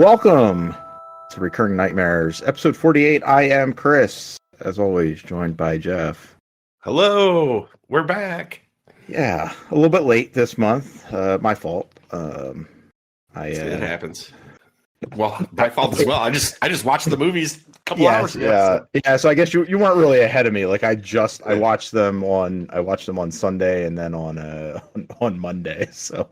Welcome to Recurring Nightmares, episode 48. I am Chris, as always, joined by Jeff. Hello, we're back. Yeah, a little bit late this month. My fault. It happens. Well, my fault as well. I just watched the movies a couple hours ago. Yeah. So I guess you weren't really ahead of me. Like I watched them on Sunday and then on Monday. So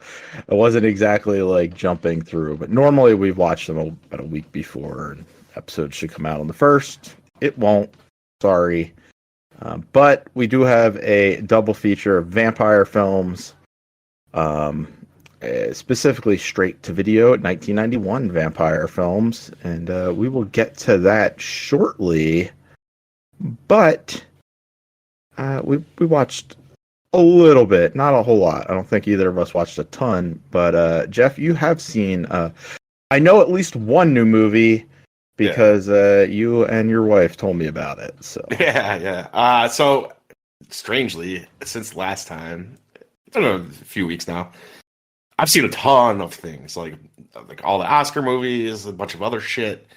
I wasn't exactly like jumping through. But normally we've watched them about a week before, and episodes should come out on the 1st. It won't. Sorry. But we do have a double feature of vampire films. Specifically straight to video 1991 vampire films, and we will get to that shortly. But we watched a little bit, not a whole lot. I don't think either of us watched a ton. But Jeff, you have seen I know at least one new movie because you and your wife told me about it. So so strangely, since last time, I don't know, a few weeks now, I've seen a ton of things, like all the Oscar movies, a bunch of other shit.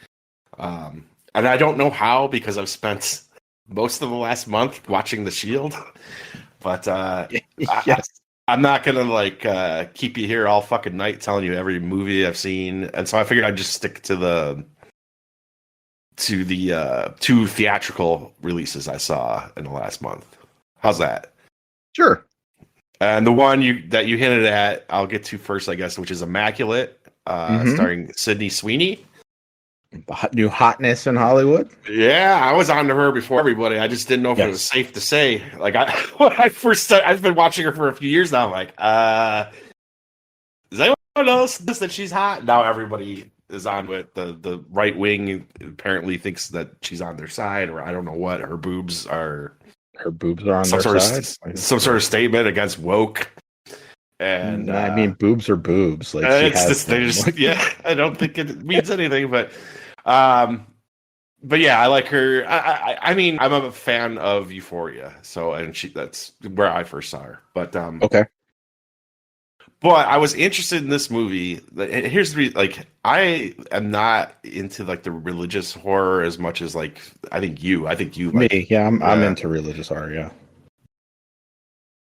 And I don't know how, because I've spent most of the last month watching The Shield. But yes. I'm not going to keep you here all fucking night telling you every movie I've seen. And so I figured I'd just stick to the two theatrical releases I saw in the last month. How's that? Sure. And the one that you hinted at, I'll get to first, I guess, which is Immaculate, starring Sydney Sweeney. The new hotness in Hollywood. Yeah, I was on to her before everybody. I just didn't know if it was safe to say. Like, when I first started, I've been watching her for a few years now. I'm like, does anyone else know that she's hot? Now everybody is on with the right wing. Apparently thinks that she's on their side, or I don't know what. Her boobs are on their side. Some sort of statement against woke. And I mean, boobs are boobs. Like I don't think it means anything, but yeah, I like her. I mean, I'm a fan of Euphoria, that's where I first saw her. But okay. But I was interested in this movie. Here's the I am not into the religious horror as much as I think you. Me, yeah, I'm into religious horror, yeah.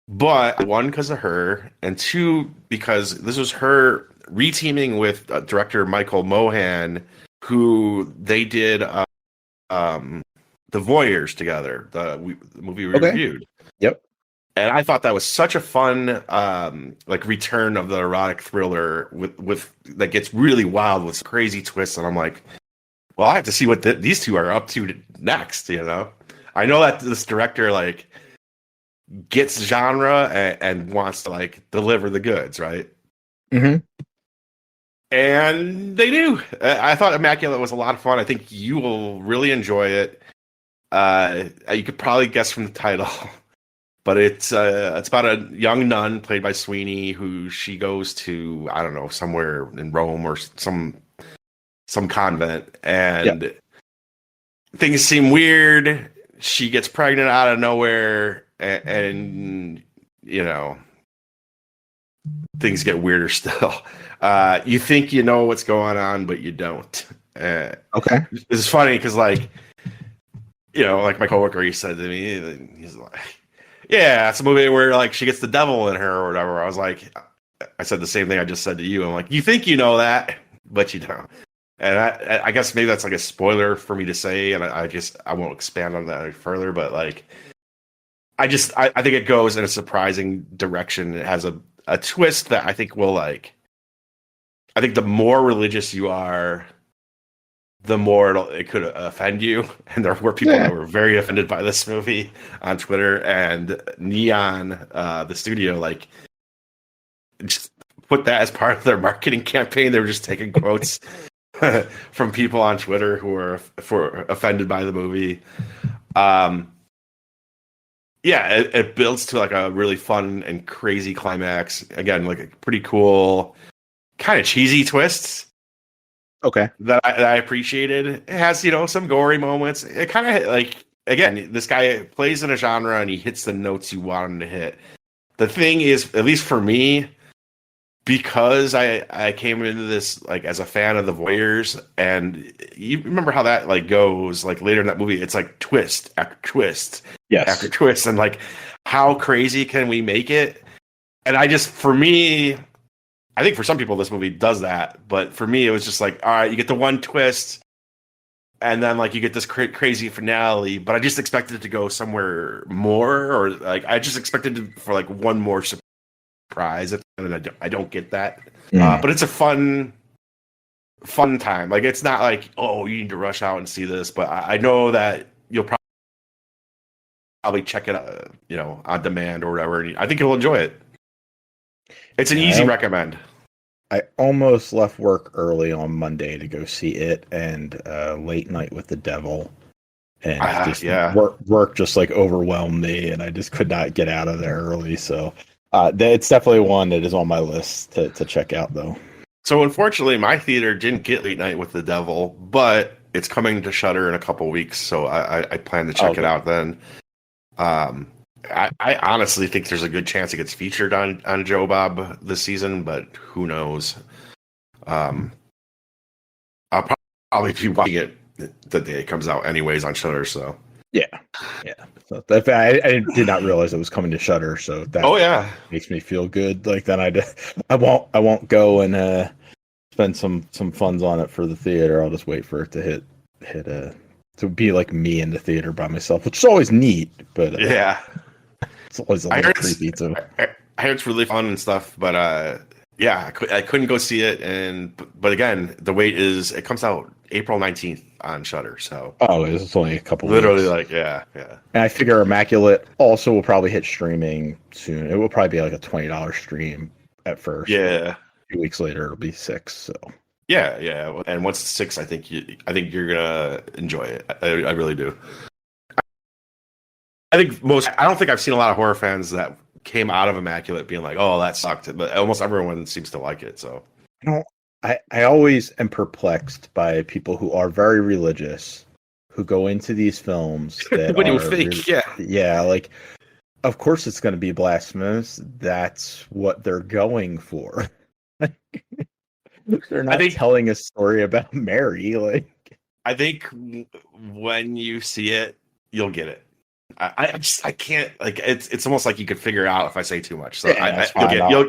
But one, because of her, and two, because this was her reteaming with director Michael Mohan, who they did The Voyeurs together, the movie we reviewed. Yep. And I thought that was such a fun return of the erotic thriller with that gets really wild with crazy twists. And I'm like, well, I have to see what these two are up to next. You know, I know that this director gets genre and wants to deliver the goods, right? Mm-hmm. And they do. I thought Immaculate was a lot of fun. I think you will really enjoy it. You could probably guess from the title. But it's about a young nun played by Sweeney who she goes to, I don't know, somewhere in Rome or some convent, and things seem weird. She gets pregnant out of nowhere, and you know, things get weirder still. You think you know what's going on, but you don't. Okay. It's funny because my coworker, he said to me, he's like, yeah, it's a movie where she gets the devil in her or whatever. I said the same thing I just said to you. I'm like, you think you know that, but you don't. And I guess maybe that's a spoiler for me to say, and I won't expand on that any further. But I think it goes in a surprising direction. It has a twist that I think will I think the more religious you are, the more it could offend you. And there were people that were very offended by this movie on Twitter, and Neon, the studio, just put that as part of their marketing campaign. They were just taking quotes from people on Twitter who were offended by the movie. It builds to a really fun and crazy climax. Again, a pretty cool, kind of cheesy twists. Okay. That I appreciated. It has, some gory moments. It kind of again, this guy plays in a genre and he hits the notes you want him to hit. The thing is, at least for me, because I came into this like as a fan of the Voyeurs, and you remember how that like goes like later in that movie, it's like twist after twist after Yes. twist, and like how crazy can we make it? And I just, for me, I think for some people this movie does that, but for me it was just like, all right, you get the one twist, and then like you get this crazy finale, but I just expected it to go somewhere more, or like I just expected for like one more surprise, and I don't get that. Mm. But it's a fun time. Like it's not like, oh, you need to rush out and see this, but I know that you'll probably check it out, on demand or whatever. And I think you'll enjoy it. It's an easy recommend. I almost left work early on Monday to go see it, and Late Night with the Devil, and just work just like overwhelmed me, and I just could not get out of there early. So it's definitely one that is on my list to check out, though. So unfortunately, my theater didn't get Late Night with the Devil, but it's coming to Shudder in a couple weeks, so I plan to check it out then. I honestly think there's a good chance it gets featured on Joe Bob this season, but who knows? I'll probably be watching it the day it comes out anyways on Shudder. So yeah. So I did not realize it was coming to Shudder, so that makes me feel good. Like then I won't go and spend some funds on it for the theater. I'll just wait for it to hit to be like me in the theater by myself, which is always neat, but it's always a little creepy too. I heard it's really fun and stuff, but I couldn't go see it, but again, the wait is it comes out April 19th on Shudder, so it's only a couple literally weeks. Like and I figure Immaculate also will probably hit streaming soon. It will probably be like a $20 stream at first. A few weeks later it'll be $6. So and once it's $6, I think you're gonna enjoy it. I really do. I don't think I've seen a lot of horror fans that came out of Immaculate being like, oh, that sucked, but almost everyone seems to like it. So I always am perplexed by people who are very religious who go into these films that what do you think? Like, of course it's going to be blasphemous. That's what they're going for. They're not telling a story about Mary. Like, I think when you see it, you'll get it. I can't, like, it's almost like you could figure it out if I say too much. So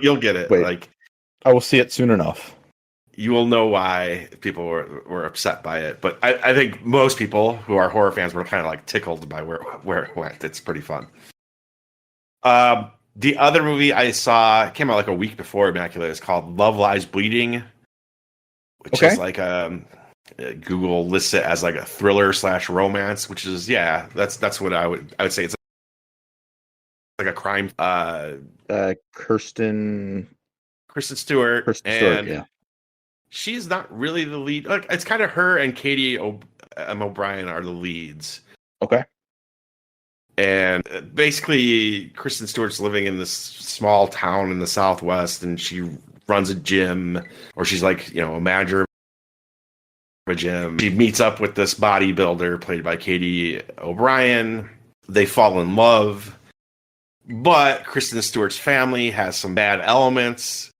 you'll get it. Wait, like, I will see it soon enough. You will know why people were upset by it. But I think most people who are horror fans were kind of like tickled by where it went. It's pretty fun. The other movie I saw came out like a week before Immaculate is called Love Lies Bleeding, which is like Google lists it as like a thriller / romance, which is that's what I would say. It's like a crime. Kristen Stewart, she's not really the lead. Like it's kind of her and Katie O'Brien are the leads. Okay. And basically, Kristen Stewart's living in this small town in the Southwest, and she runs a gym, or she's like, a manager of a gym. She meets up with this bodybuilder played by Katie O'Brien. They fall in love, but Kristen Stewart's family has some bad elements.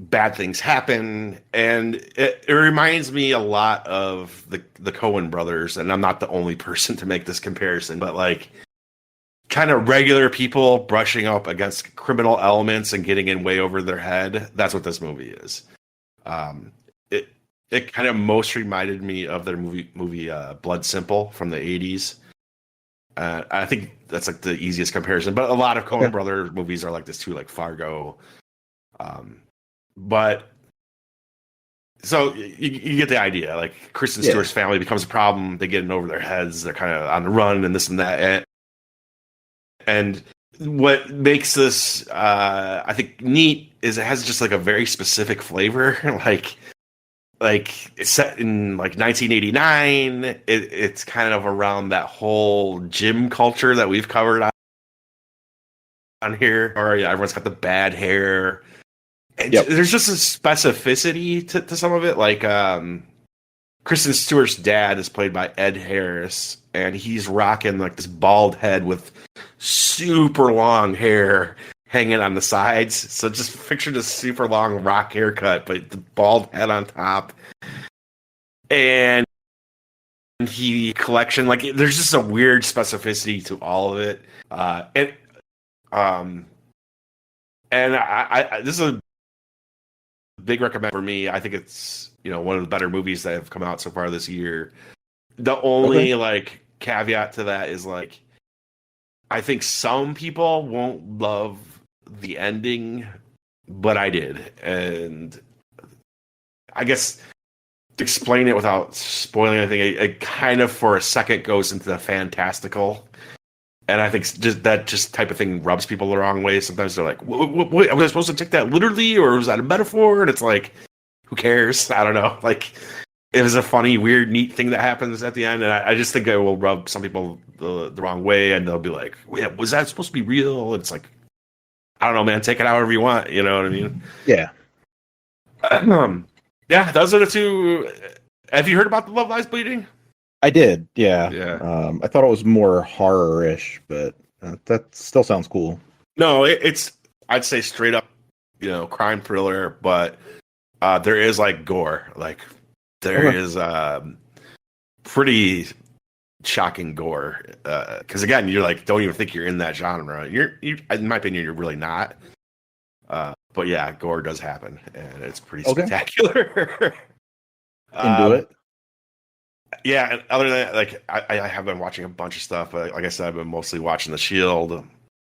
Bad things happen, and it reminds me a lot of the Coen brothers, and I'm not the only person to make this comparison, but like kind of regular people brushing up against criminal elements and getting in way over their head. That's what this movie is. It kind of most reminded me of their movie Blood Simple from the 80s. I think that's like the easiest comparison, but a lot of Coen brother movies are like this too, like Fargo. But so you get the idea. Like Kristen Stewart's family becomes a problem. They get in over their heads. They're kind of on the run and this and that. And what makes this, I think, neat is it has just like a very specific flavor. like it's set in like 1989. It's kind of around that whole gym culture that we've covered on here. Or everyone's got the bad hair. There's just a specificity to some of it. Like Kristen Stewart's dad is played by Ed Harris, and he's rocking like this bald head with super long hair, hanging on the sides. So just picture this super long rock haircut, but the bald head on top. And he collection, like there's just a weird specificity to all of it. Um and I this is a big recommend for me. I think it's, one of the better movies that have come out so far this year. The only like caveat to that is like I think some people won't love the ending, but I did. And I guess to explain it without spoiling anything, it kind of for a second goes into the fantastical. And I think just type of thing rubs people the wrong way. Sometimes they're like, what, was I supposed to take that literally, or was that a metaphor? And it's like, who cares? I don't know. Like, it was a funny, weird, neat thing that happens at the end. And I just think it will rub some people the wrong way. And they'll be like, wait, was that supposed to be real? And it's like, I don't know, man. Take it however you want. You know what I mean? Yeah. Yeah, those are the two. Have you heard about The Love Lies Bleeding? I did, yeah. Yeah. I thought it was more horror-ish, but that still sounds cool. No, it's I'd say straight up, crime thriller, but there is like gore. Like there is pretty shocking gore. Because again, you're like don't even think you're in that genre. You in my opinion, you're really not. But yeah, gore does happen, and it's pretty spectacular. Into it. Yeah, and other than that, like I have been watching a bunch of stuff, but like I said, I've been mostly watching The Shield.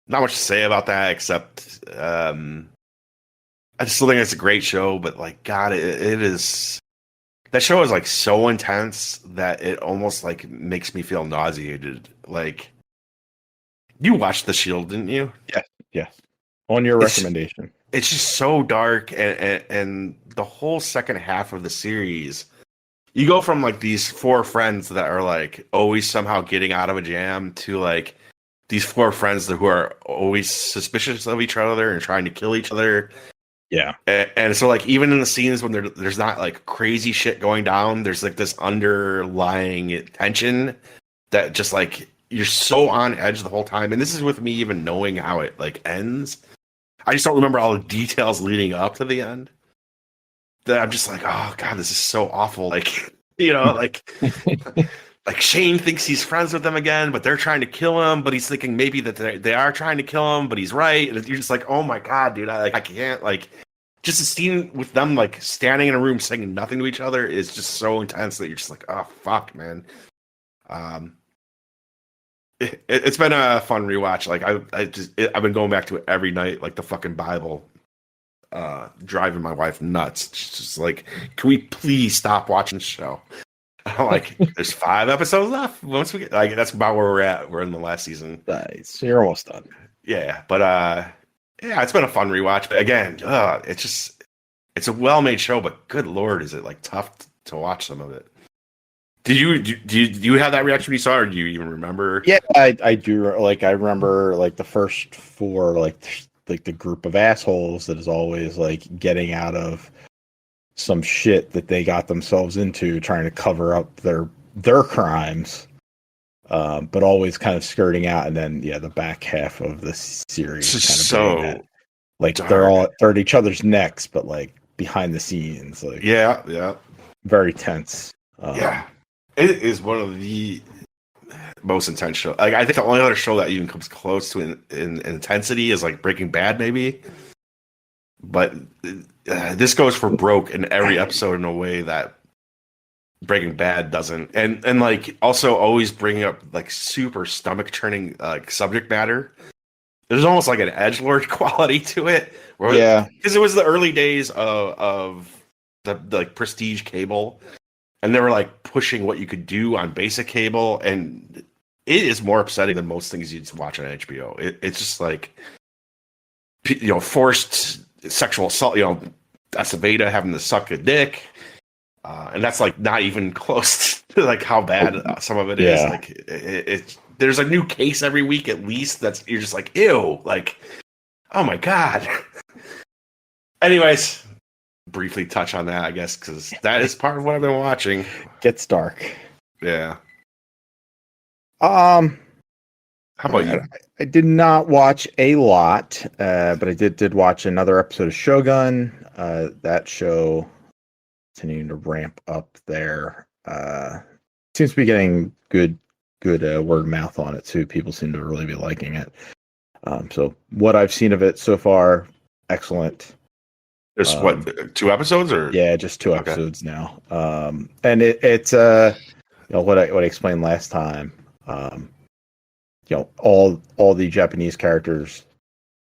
Not much to say about that, except I still think it's a great show, but like God, it is that show is like so intense that it almost like makes me feel nauseated. Like you watched The Shield, didn't you? Yeah. On your recommendation. It's just so dark, and the whole second half of the series. You go from like these four friends that are like always somehow getting out of a jam to like these four friends who are always suspicious of each other and trying to kill each other. Yeah. And so like even in the scenes when there's not like crazy shit going down, there's like this underlying tension that just like you're so on edge the whole time. And this is with me even knowing how it like ends. I just don't remember all the details leading up to the end. That I'm just like, oh God, this is so awful. Like, like Shane thinks he's friends with them again, but they're trying to kill him. But he's thinking maybe that they are trying to kill him, but he's right. And you're just like, oh my God, dude, I can't like. Just a scene with them like standing in a room saying nothing to each other is just so intense that you're just like, oh fuck, man. It's been a fun rewatch. Like I've been going back to it every night, like the fucking Bible. Driving my wife nuts. She's just like, can we please stop watching the show? I'm like, there's 5 episodes left. Once we get like, that's about where we're at. We're in the last season. Nice. You're almost done. Yeah, but yeah, it's been a fun rewatch. But again, it's a well-made show. But good lord, is it like tough to watch some of it? Do you have that reaction when you saw it, or do you even remember? Yeah, I do. Like I remember like the first 4 like the group of assholes that is always like getting out of some shit that they got themselves into, trying to cover up their crimes, but always kind of skirting out. And then the back half of the series kind of so like dark. they're at each other's necks, but like behind the scenes, like yeah, very tense. Yeah, it is one of the most intense show. Like I think the only other show that even comes close to in intensity is like Breaking Bad, maybe. But this goes for broke in every episode in a way that Breaking Bad doesn't, and like also always bringing up like super stomach churning like subject matter. There's almost like an edgelord quality to it. Because it was the early days of the like prestige cable, and they were like pushing what you could do on basic cable, and it is more upsetting than most things you'd watch on HBO. It's just like, forced sexual assault. Aceveda having to suck a dick, and that's like not even close to like how bad some of it is. Like there's a new case every week at least. You're just like, ew, like, oh my God. Anyways, briefly touch on that, I guess, because that is part of what I've been watching. Gets dark. Yeah. How about you? I did not watch a lot, but I did watch another episode of Shogun. That show continuing to ramp up there. Seems to be getting good word of mouth on it too. People seem to really be liking it. So what I've seen of it so far, excellent. There's what, 2 episodes or? Yeah, just 2 Okay. episodes now. And it's what I explained last time. All the Japanese characters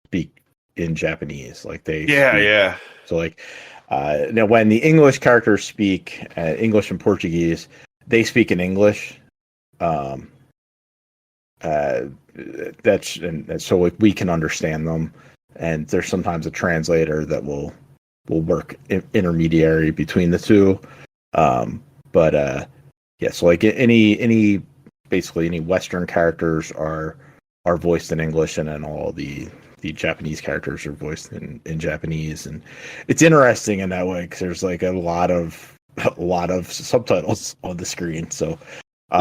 speak in Japanese, like they speak. Yeah. So like now when the English characters speak English and Portuguese, they speak in English. Um, that's and so like we can understand them, and there's sometimes a translator that will work intermediary between the two. But yeah, so like any basically any Western characters are voiced in English, and then all the Japanese characters are voiced in Japanese, and it's interesting in that way because there's like a lot of subtitles on the screen. So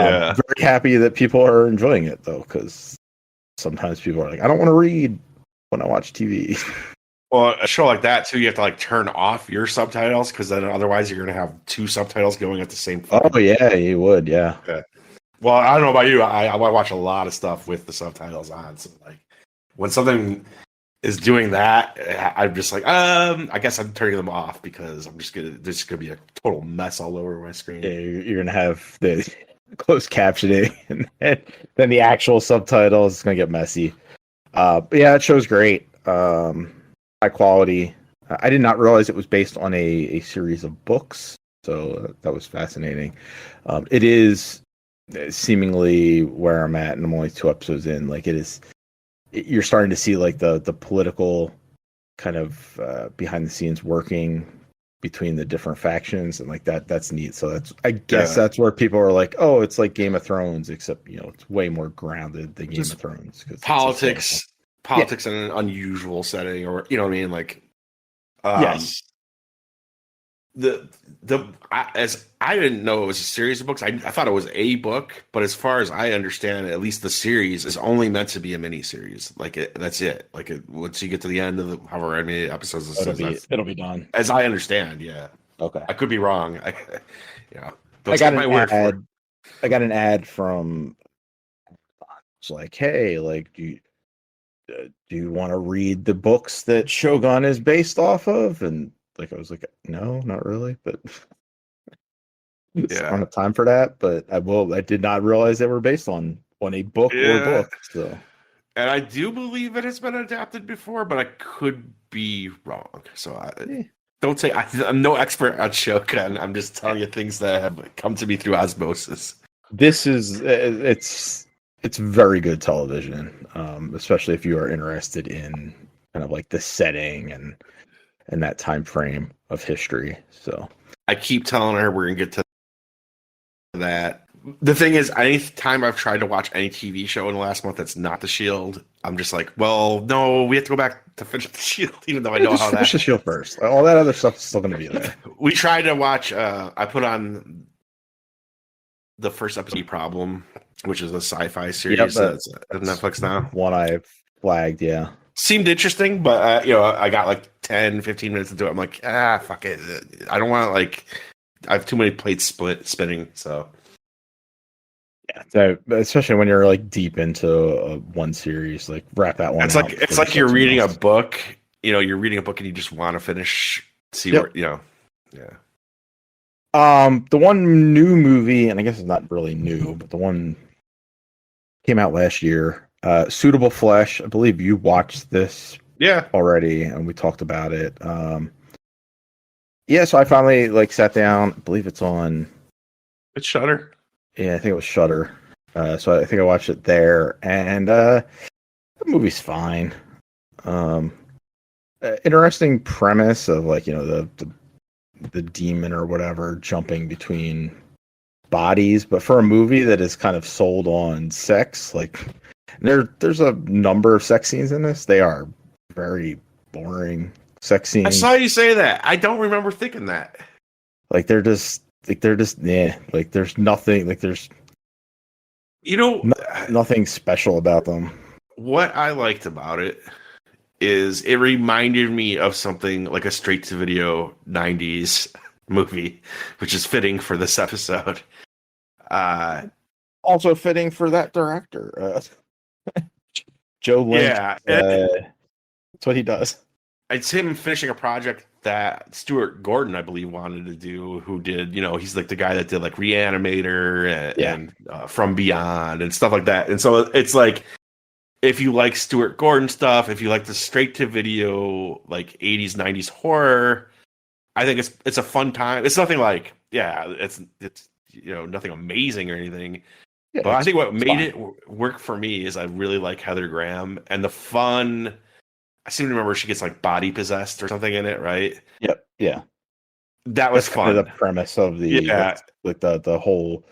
Yeah. very happy that people are enjoying it though, because sometimes people are like, I don't want to read when I watch TV. Well, a show like that too, you have to like turn off your subtitles because then otherwise you're gonna have 2 subtitles going at the same time. Oh yeah, you would, yeah. Okay. Well, I don't know about you. I watch a lot of stuff with the subtitles on. So like when something is doing that, I'm just like, I guess I'm turning them off because there's gonna be a total mess all over my screen. Yeah, you're gonna have the closed captioning, and then the actual subtitles is gonna get messy. But yeah, that show's great. High quality. I did not realize it was based on a series of books, so that was fascinating. It is seemingly where I'm at, and I'm only 2 episodes in. Like you're starting to see like the political kind of behind the scenes working between the different factions, and like that's neat. So I guess that's where people are like, oh, it's like Game of Thrones, except it's way more grounded than Game of Thrones, because politics in an unusual setting, or you know what I mean, like yes. As I didn't know it was a series of books. I thought it was a book, but as far as I understand, at least the series is only meant to be a mini series. Like that's it. Like once you get to the end of however many episodes, It'll be done. As I understand, yeah. Okay. I could be wrong. Yeah. I got an ad from. It's like, hey, like, do you want to read the books that Shogun is based off of? And like, I was like, no, not really, but I don't have time for that. But I will. I did not realize they were based on a book or book. So, and I do believe it has been adapted before, but I could be wrong. So don't say I'm no expert on Shogun. I'm just telling you things that have come to me through osmosis. This is it's very good television, especially if you are interested in kind of like the setting and that time frame of history. So I keep telling her we're gonna get to that. The thing is, anytime I've tried to watch any TV show in the last month that's not The Shield, I'm just like, well, no, we have to go back to finish The Shield, even though I know how that. Finish The Shield first. All that other stuff is still going to be there. We tried to watch. I put on the first episode, Problem, which is a sci-fi series that's on Netflix now. One I've flagged, yeah. Seemed interesting, but I got like 10, 15 minutes into it. I'm like, fuck it. I don't want to I have too many plates spinning, so. Yeah, so especially when you're like deep into one series, like wrap that one. It's like you're reading a book. You're reading a book and you just want to finish. See where yeah. The one new movie, and I guess it's not really new, but the one came out last year. Suitable Flesh. I believe you watched this. Yeah. Already, and we talked about it. Yeah, so I finally sat down. I believe it's on. It's Shudder. Yeah, I think it was Shudder. So I think I watched it there, and the movie's fine. Interesting premise of the demon or whatever jumping between bodies, but for a movie that is kind of sold on sex, there's a number of sex scenes in this. They are very boring sex scenes. I saw you say that. I don't remember thinking that. There's nothing. There's You know, Nothing special about them. what I liked about it is it reminded me of something like a straight to video 90s movie, which is fitting for this episode. Uh, Also fitting for that director, Joe Lynch. yeah, That's what he does. it's him finishing a project that Stuart Gordon, I believe, wanted to do. Who did, he's like the guy that did like Reanimator and From Beyond and stuff like that. And so it's like, if you like Stuart Gordon stuff, if you like the straight to video like 80s 90s horror, I think it's a fun time. It's nothing like it's nothing amazing or anything. Yeah, But I think what made fine. it work for me is I really like Heather Graham and the fun. I seem to remember she gets like body possessed or something in it, right? Yep. Yeah. That was That's kind fun. of the premise of Yeah, like the whole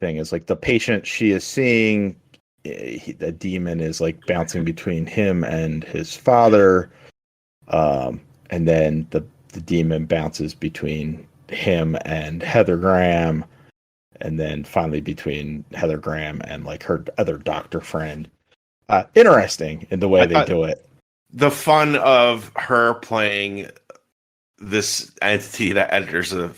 thing is like the patient she is seeing, the demon is like bouncing between him and his father, and then the demon bounces between him and Heather Graham, and then finally between Heather Graham and like her other doctor friend. Interesting in the way I they thought do it. the fun of her playing this entity that enters a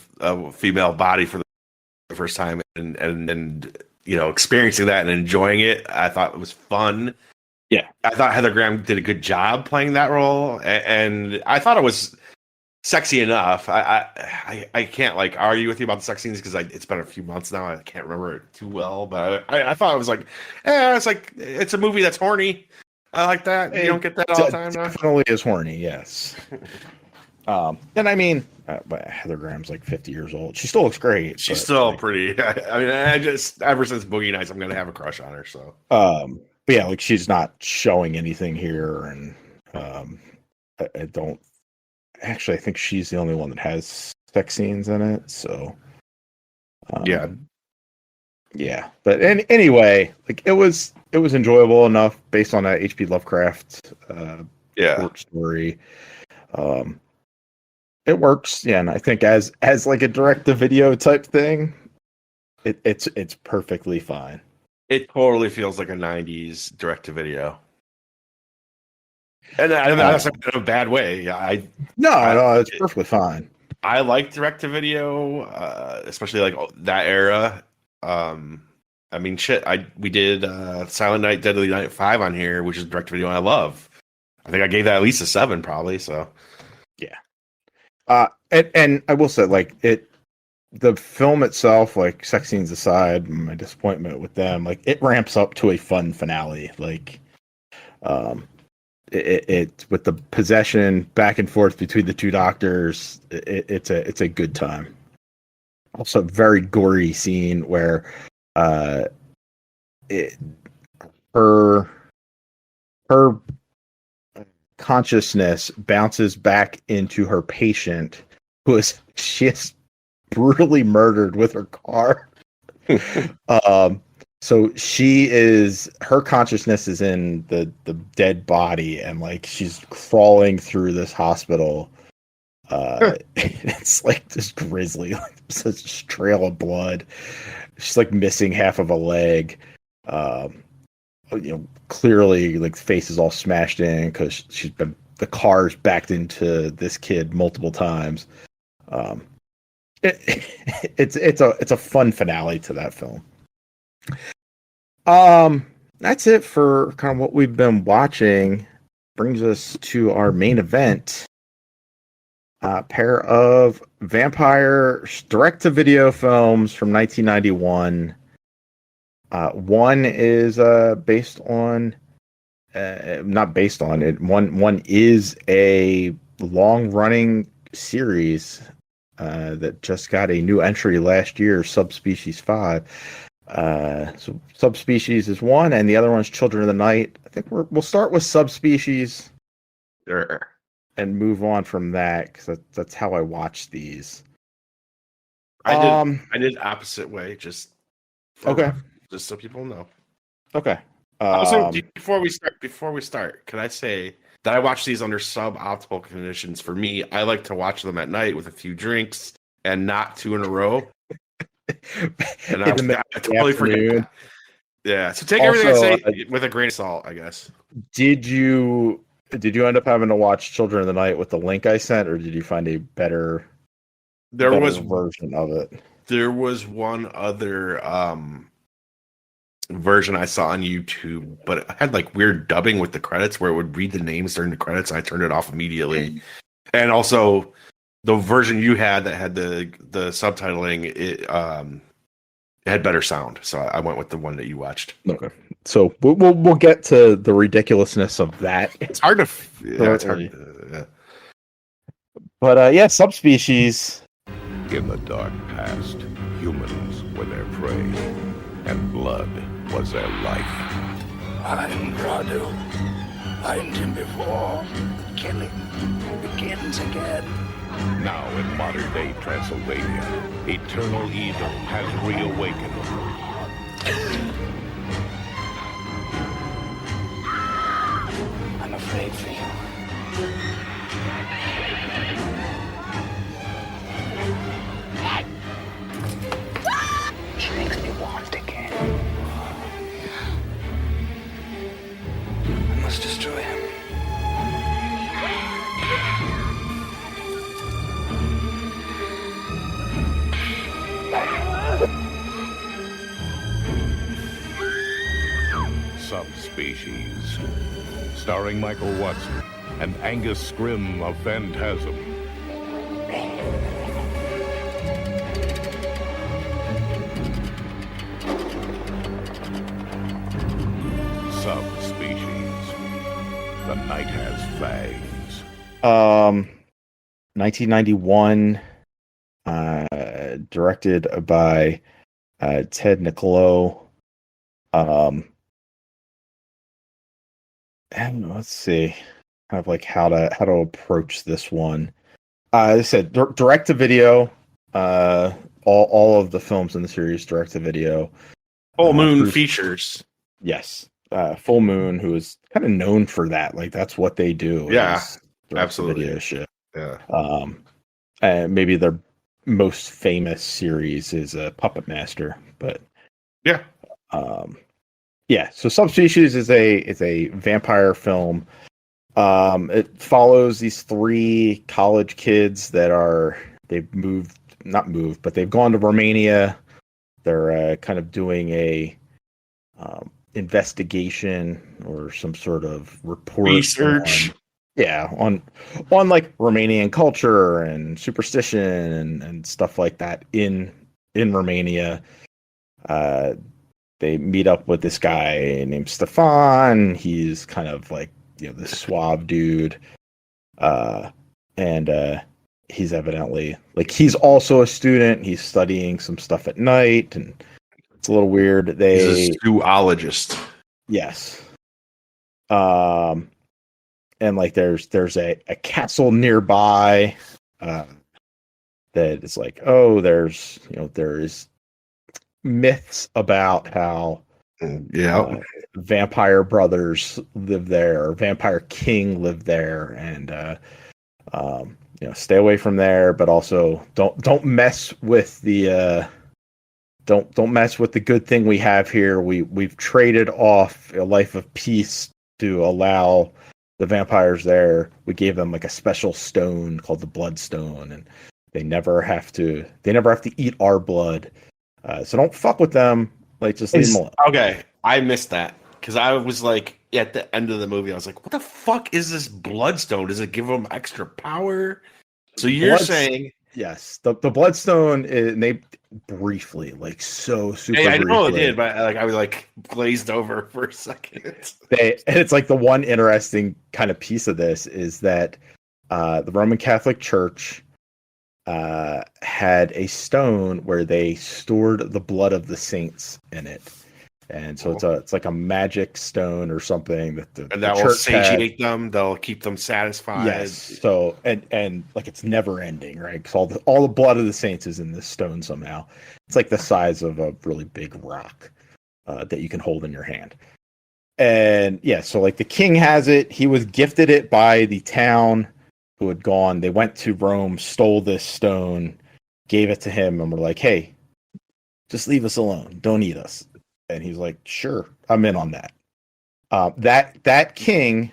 female body for the first time and experiencing that and enjoying it, I thought it was fun. Yeah. I thought Heather Graham did a good job playing that role, and I thought it was sexy enough. I can't like argue with you about the sex scenes because it's been a few months now. I can't remember it too well, but I thought it was like, it's a movie that's horny. I like that. You don't get that all the time now. Definitely is horny, yes. And I mean, but Heather Graham's like 50 years old. She still looks great. She's but, still like, pretty. I mean, I just ever since Boogie Nights, I'm gonna have a crush on her. So, but yeah, like she's not showing anything here, and I don't actually. I think she's the only one that has sex scenes in it. So, yeah. But anyway, like it was enjoyable enough based on a H.P. Lovecraft short story. It works, yeah, and I think as like a direct to video type thing, it's perfectly fine. It totally feels like a '90s direct to video, and that's not in a bad way. No, it's perfectly fine. I like direct to video, especially like that era. I mean, shit. We did Silent Night, Deadly Night 5 on here, which is direct to video. I love. I think I gave that at least a 7, probably. So, yeah. And I will say, like the film itself, like sex scenes aside, my disappointment with them, like it ramps up to a fun finale. Like, it with the possession back and forth between the two doctors, it's a good time. Also, very gory scene where her consciousness bounces back into her patient, who is she is brutally murdered with her car. So her consciousness is in the dead body, and like she's crawling through this hospital. It's like this grisly, like such trail of blood. She's like missing half of a leg. Clearly like face is all smashed in because the car's backed into this kid multiple times. It's a fun finale to that film. That's it for kind of what we've been watching. Brings us to our main event. A pair of vampire direct-to-video films from 1991. One is based on, not based on it. One is a long-running series that just got a new entry last year, Subspecies 5. So Subspecies is one, and the other one's Children of the Night. I think we'll start with Subspecies. sure. And move on from that because that's how I watch these. I did opposite way, just okay, just so people know. Okay. Also, before we start, can I say that I watch these under suboptimal conditions? For me, I like to watch them at night with a few drinks and not 2 in a row. And I totally forget that. Yeah. So take everything I Also, say with a grain of salt, I guess. did you end up having to watch Children of the Night with the link I sent, or did you find a There was version of it? there was one other version I saw on YouTube, but it had like weird dubbing with the credits where it would read the names during the credits, and I turned it off immediately. And also the version you had that had the subtitling, it had better sound, so I went with the one that you watched. Okay, so we'll get to the ridiculousness of that. It's hard to, yeah, it's hard. Yeah. But yeah, Subspecies. In the dark past, humans were their prey, and blood was their life. I'm Radu. Find him before killing begins again. Now in modern-day Transylvania, eternal evil has reawakened. I'm afraid for you. She makes me want again. I must destroy him. Subspecies. Starring Michael Watson and Angus Scrimm of Phantasm. Subspecies. The night has fangs. 1991, directed by Ted Niccolo. And let's see, kind of like how to approach this one. As I said, direct to video. All of the films in the series direct to video. Full Moon features. Yes, Full Moon, who is kind of known for that. Like that's what they do. Yeah, absolutely. absolutely. Shit. Yeah. And maybe their most famous series is Puppet Master, but yeah. Yeah, so Subspecies is a vampire film. It follows these three college kids that they've gone to Romania. They're kind of doing a investigation or some sort of report research. On like Romanian culture and superstition and stuff like that in Romania. They meet up with this guy named Stefan. He's kind of like, this suave dude. And he's evidently like, he's also a student. He's studying some stuff at night, and it's a little weird. He's a zoologist. Yes. And like there's a castle nearby that is like, oh, there's myths about how vampire brothers live there, or vampire king lived there, and stay away from there, but also don't mess with the don't mess with the good thing we have here. We've traded off a life of peace to allow the vampires there. We gave them like a special stone called the Bloodstone, and they never have to eat our blood. So don't fuck with them. Like, just leave them alone. Okay, I missed that because I was like, at the end of the movie, I was like, what the fuck is this Bloodstone? Does it give them extra power? So you're saying... Yes, the Bloodstone is, they briefly, like so super. Hey, I know it briefly, did, but like I was like glazed over for a second. And it's like the one interesting kind of piece of this is that the Roman Catholic Church had a stone where they stored the blood of the saints in it, and so it's like a magic stone or something that the will church satiate them. They'll keep them satisfied. Yes. So and like it's never ending, right? Because all the blood of the saints is in this stone somehow. It's like the size of a really big rock that you can hold in your hand. And yeah, so like the king has it. He was gifted it by the town who had gone. They went to Rome, stole this stone, gave it to him, and were like, "Hey, just leave us alone. Don't eat us." And he's like, sure, I'm in on that. That king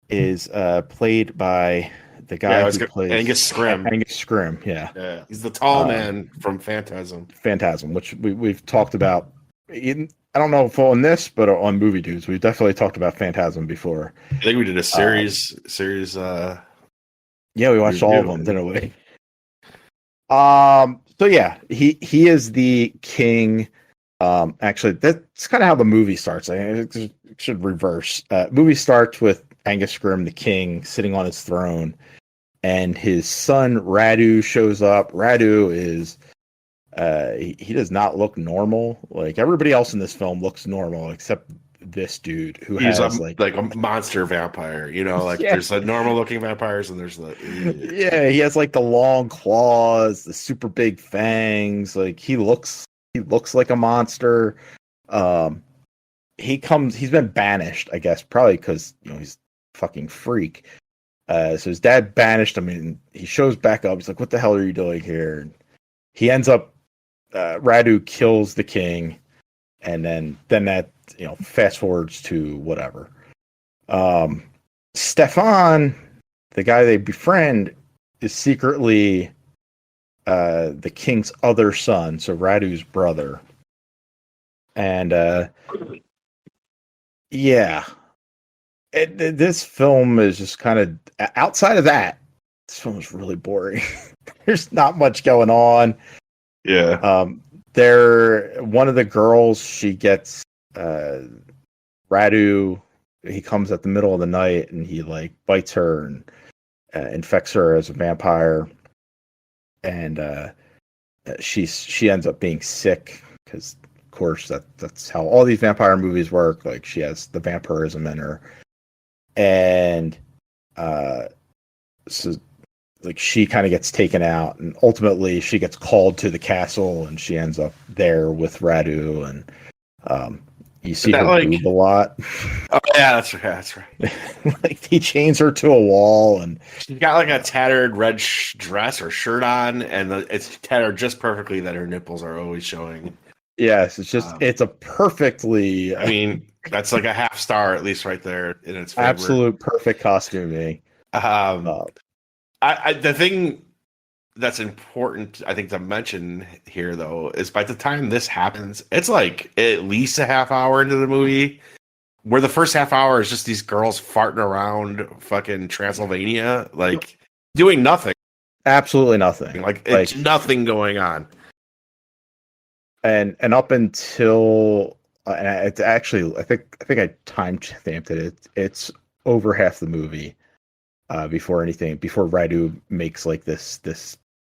is played by the guy it's who got plays Angus Scrim. Angus Scrim. Yeah, Yeah, he's the tall man from Phantasm. Phantasm, which we've talked about. I don't know if on this, but on Movie Dudes, we've definitely talked about Phantasm before. I think we did a series. Yeah, we watched all of them, didn't we? So yeah, he is the king. Actually, that's kind of how the movie starts. I think it should reverse. Movie starts with Angus Scrim, the king, sitting on his throne, and his son Radu shows up. Radu is he does not look normal. Like everybody else in this film looks normal except this dude who He's has like a monster vampire, like Yeah. there's the normal looking vampires and there's the yeah, he has like the long claws, the super big fangs. Like he looks like a monster. He's been banished, I guess, probably because he's a fucking freak. So his dad banished him, and he shows back up. He's like, "What the hell are you doing here?" And he ends up. Radu kills the king, and then that fast forwards to whatever. Stefan, the guy they befriend, is secretly the king's other son, so Radu's brother. And yeah, this film is just kind of outside of that. This film is really boring. There's not much going on. yeah. One of the girls, she gets Radu. He comes at the middle of the night and he like bites her and infects her as a vampire, and she ends up being sick because, of course, that's how all these vampire movies work. Like she has the vampirism in her, and so like she kind of gets taken out, and ultimately she gets called to the castle, and she ends up there with Radu, and you see her boob a lot. Oh yeah, that's right. Like he chains her to a wall, and She's got like a tattered red dress or shirt on, and it's tattered just perfectly that her nipples are always showing. yes, it's just it's a perfectly. I mean, that's like a half star at least right there in its favor. Absolute perfect costuming. The thing that's important, I think, to mention here, though, is by the time this happens, it's like at least a half hour into the movie, where the first half hour is just these girls farting around fucking Transylvania, like doing nothing. Absolutely nothing. Like it's nothing going on. And up until and it's actually I think I time stamped it. It's over half the movie. Before Radu makes like this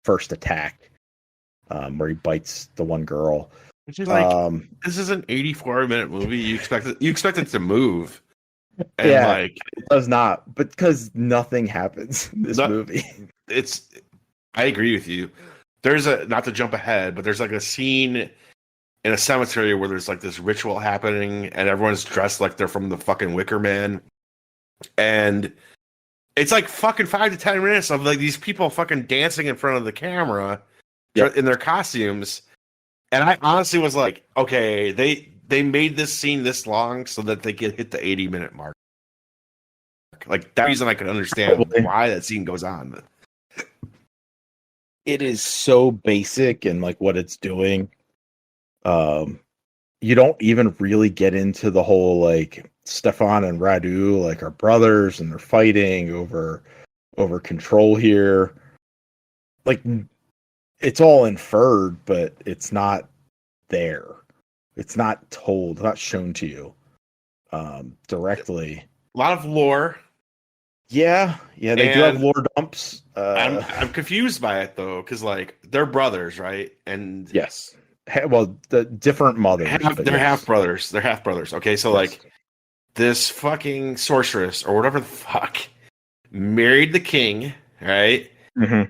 first attack, where he bites the one girl. Which is like, this is an 84-minute movie. You expect it to move, and like it does not. But because nothing happens in this movie, I agree with you. There's not to jump ahead, but there's like a scene in a cemetery where there's like this ritual happening, and everyone's dressed like they're from the fucking Wicker Man, and it's like fucking 5 to 10 minutes of like these people fucking dancing in front of the camera in their costumes. And I honestly was like, okay, they made this scene this long so that they could hit the 80-minute mark. Like that reason I could understand why that scene goes on. It is so basic in like what it's doing. You don't even really get into the whole like Stefan and Radu like are brothers and they're fighting over control here. Like it's all inferred, but it's not there. It's not told, not shown to you directly. A lot of lore. Yeah, they do have lore dumps. I'm confused by it though, because like they're brothers, right? And yes, well, the different mothers. They're half brothers. They're half brothers. Okay, so like this fucking sorceress or whatever the fuck married the king, right? Mm-hmm.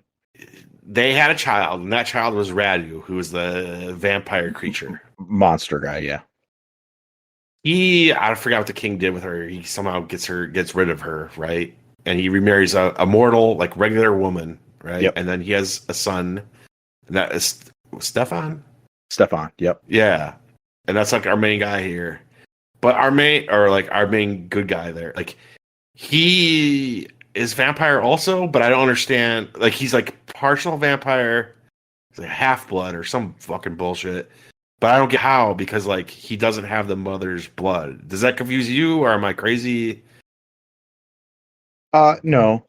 They had a child, and that child was Radu, who was the vampire creature, monster guy. Yeah, I forgot what the king did with her. He somehow gets rid of her, right? And he remarries a mortal, like regular woman, right? Yep. And then he has a son, and that is Stefan. Stefan. Yep. Yeah. and that's like our main guy here. But our main good guy there, like he is vampire also, but I don't understand. Like he's like partial vampire, he's like half blood or some fucking bullshit. But I don't get how because like he doesn't have the mother's blood. Does that confuse you or am I crazy? No.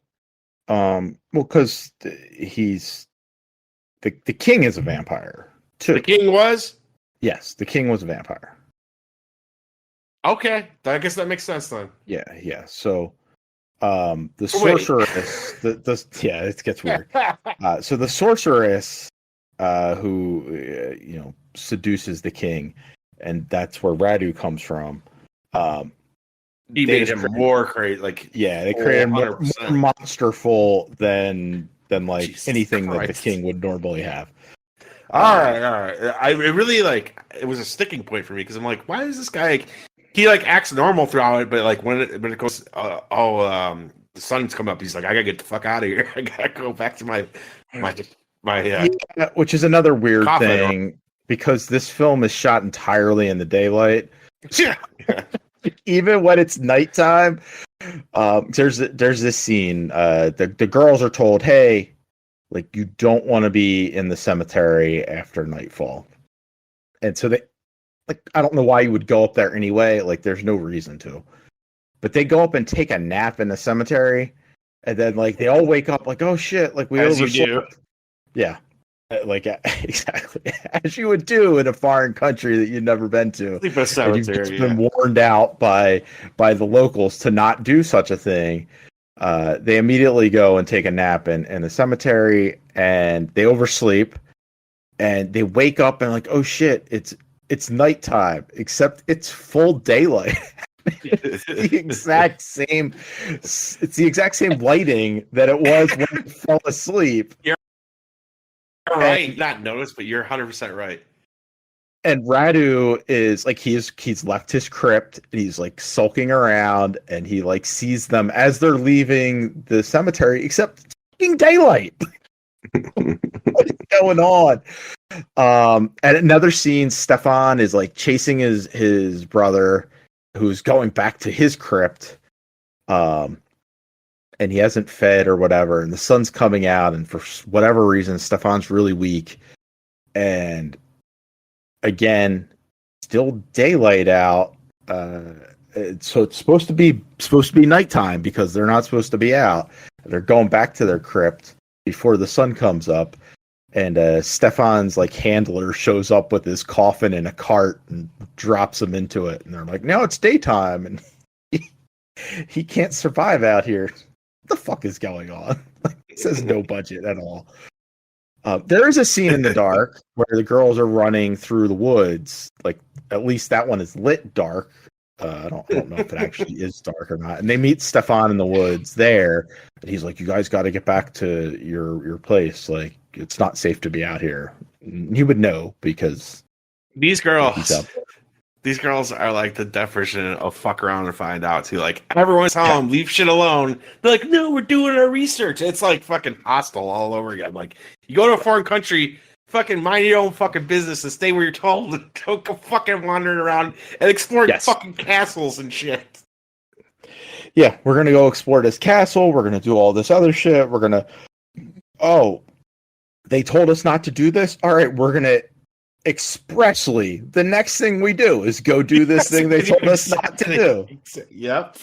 Well, because he's the king is a vampire too. The king was? Yes, the king was a vampire. Okay. I guess that makes sense then. Yeah. So, the Wait. sorceress, yeah, it gets weird. So the sorceress, who seduces the king, and that's where Radu comes from. He They made just him more crazy. Like Yeah, they created more 100%. monsterful than like Jesus anything that the Christ. king would normally have. All right. It really like it was a sticking point for me because I'm like, why is this guy like he like acts normal throughout it, but like when it goes, the sun's come up, he's like, I gotta get the fuck out of here. I gotta go back to my. Yeah, which is another weird coffin. thing because this film is shot entirely in the daylight. Yeah. Even when it's nighttime, there's this scene. The girls are told, "Hey, like you don't want to be in the cemetery after nightfall," and so they, like, I don't know why you would go up there anyway. Like, there's no reason to, but they go up and take a nap in the cemetery, and then like they all wake up like, "Oh shit!" Like we As you overslept. do. Yeah. Like exactly as you would do in a foreign country that you'd never been to. Sleep in a And cemetery. you've just been warned out by the locals to not do such a thing. They immediately go and take a nap in the cemetery, and they oversleep, and they wake up and like, oh shit, it's nighttime, except it's full daylight. It's the exact same lighting that it was when you fell asleep. You're right. Not noticed, but you're 100% right. And Radu is like he's left his crypt and he's like sulking around and he like sees them as they're leaving the cemetery, except it's fucking daylight. What is going on? At another scene, Stefan is like chasing his brother who's going back to his crypt. And he hasn't fed or whatever, and the sun's coming out, and for whatever reason, Stefan's really weak. And again, still daylight out. So it's supposed to be nighttime because they're not supposed to be out. They're going back to their crypt before the sun comes up. And Stefan's like handler shows up with his coffin in a cart and drops him into it. And they're like, "Now it's daytime, and he can't survive out here." What the fuck is going on? It says no budget at all. There is a scene in the dark where the girls are running through the woods. Like, at least that one is lit dark. I don't know if it actually is dark or not. And they meet Stefan in the woods there. And he's like, "You guys got to get back to your place. Like, it's not safe to be out here." And he would know because These he's girls, out there. these girls are like the definition of fuck around and find out too. Like everyone's telling them, leave shit alone. They're like, "No, we're doing our research." It's like fucking hostile all over again. Like you go to a foreign country, fucking mind your own fucking business and stay where you're told. Don't go fucking wandering around and exploring fucking castles and shit. Yeah, we're gonna go explore this castle. We're gonna do all this other shit. We're gonna. Oh, they told us not to do this. All right, we're gonna expressly. The next thing we do is go do this thing they told us not to do. Yep.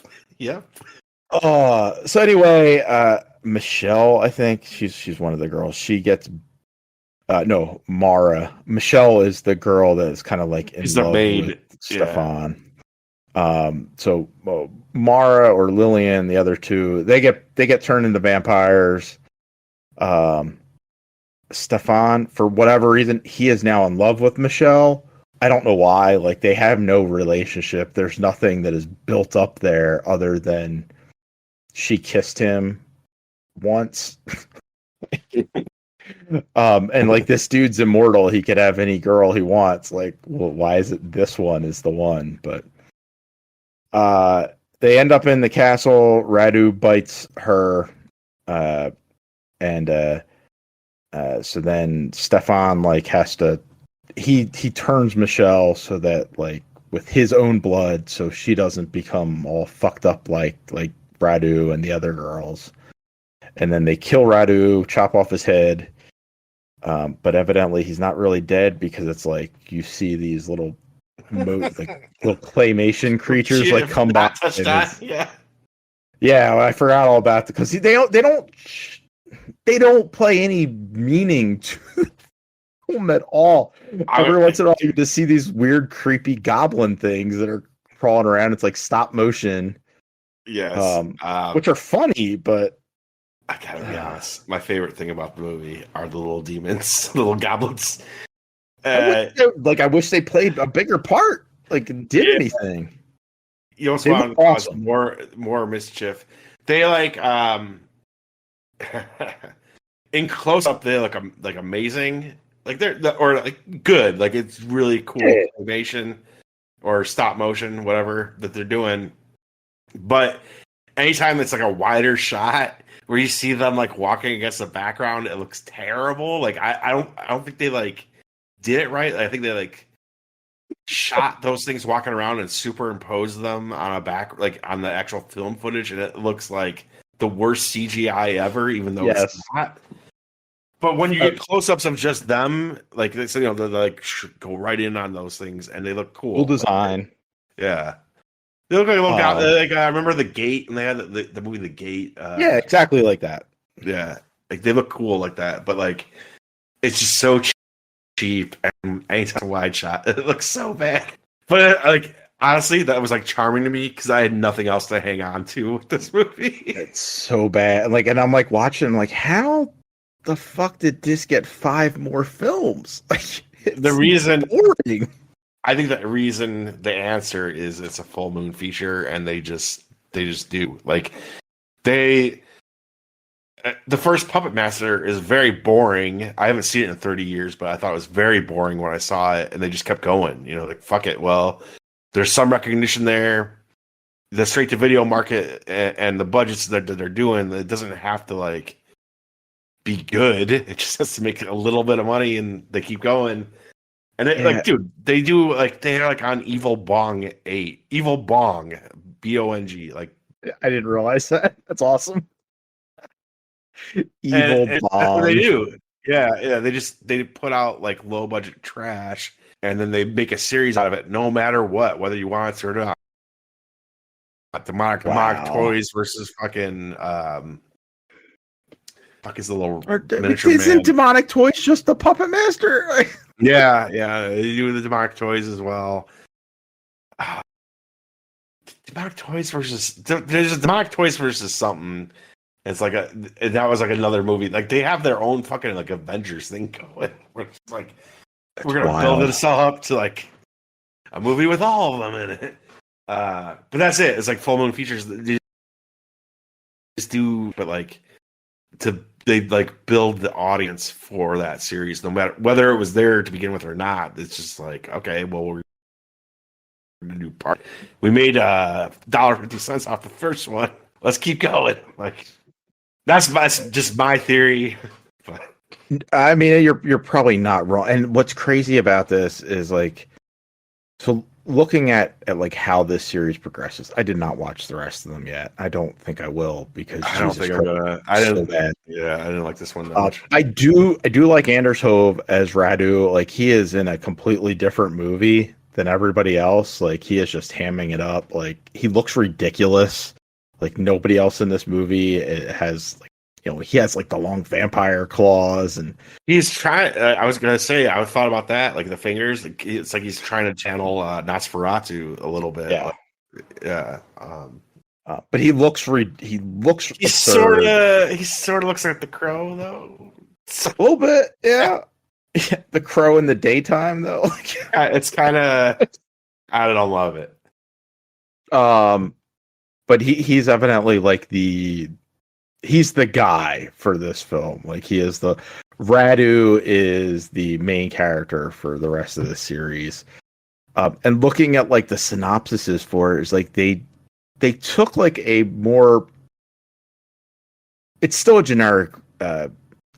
So anyway, Michelle, I think she's one of the girls. She gets. No, Mara. Michelle is the girl that is kind of like in love with Stefan. So Mara or Lillian, the other two, they get turned into vampires. Stefan, for whatever reason, he is now in love with Michelle. I don't know why. Like, they have no relationship. There's nothing that is built up there other than she kissed him once. And like, this dude's immortal. He could have any girl he wants. Like, well, why is it this one is the one? But they end up in the castle. Radu bites her, and so then Stefan like has to he turns Michelle so that like with his own blood, so she doesn't become all fucked up like Radu and the other girls. And then they kill Radu, chop off his head. But evidently he's not really dead because it's like you see these little like little claymation creatures like come by. Yeah. Yeah, I forgot all about it because they don't play any meaning to them at all. Every once in a while, you just see these weird, creepy goblin things that are crawling around. It's like stop motion, Yes. which are funny, but I gotta be honest. My favorite thing about the movie are the little demons, the little goblins. I wish they played a bigger part, like did anything. You also want to cause more mischief. They like in close up they look like amazing. Like or like good. Like it's really cool animation or stop motion, whatever that they're doing. But anytime it's like a wider shot where you see them like walking against the background, it looks terrible. Like I don't think they like did it right. I think they like shot those things walking around and superimposed them on a back, like on the actual film footage, and it looks like the worst CGI ever, even though it's not. But when you get close-ups of just them, like they like go right in on those things, and they look cool. Cool design. Yeah, they look like a little guy. Like I remember The Gate, and they had the movie The Gate. Yeah, exactly like that. Yeah, like they look cool like that, but like it's just so cheap, and anytime wide shot, it looks so bad. But like honestly, that was like charming to me because I had nothing else to hang on to with this movie. It's so bad. Like, and I'm like watching, like, how the fuck did this get 5 more films? Like, the reason boring. I think the answer is it's a full moon feature, and they just do like the first Puppet Master is very boring. I haven't seen it in 30 years, but I thought it was very boring when I saw it, and they just kept going. You know, like fuck it. Well, there's some recognition there. The straight to video market and the budgets that they're doing, it doesn't have to like be good. It just has to make a little bit of money, and they keep going. And like, dude, they do like they're like on Evil Bong 8, Evil Bong, BONG. Like, I didn't realize that. That's awesome. Evil Bong. That's what they do. Yeah. They put out like low budget trash, and then they make a series out of it, no matter what, whether you want it or not. Demonic Toys versus fucking fuck is the little miniature Isn't man. Demonic Toys just the Puppet Master? Yeah, they do the Demonic Toys as well. Demonic Toys versus there's a Demonic Toys versus something. It's like that was like another movie. Like they have their own fucking like Avengers thing going. Where it's like we're gonna build this all up to like a movie with all of them in it. But that's it. It's like full moon features. They just do, but like they like build the audience for that series, no matter whether it was there to begin with or not. It's just like, okay, well, we're gonna do part. We made $1.50 off the first one. Let's keep going. Like that's just my theory. But I mean, you're probably not wrong. And what's crazy about this is like, so looking at like how this series progresses, I did not watch the rest of them yet. I don't think I will because I don't think I'm gonna. I didn't like this one that much. I do like Anders Hove as Radu. Like he is in a completely different movie than everybody else. Like he is just hamming it up. Like he looks ridiculous. Like nobody else in this movie has like, he has like the long vampire claws, and he's trying. I was gonna say, I thought about that, like the fingers. Like, it's like he's trying to channel Nosferatu a little bit. Yeah, yeah. But he looks he sort of looks like the Crow though. A little bit, yeah. The Crow in the daytime though. It's kind of I don't love it. But he's evidently like he's the guy for this film. Like he is Radu is the main character for the rest of the series. And looking at like the synopsises for it is like they took like a more, it's still a generic,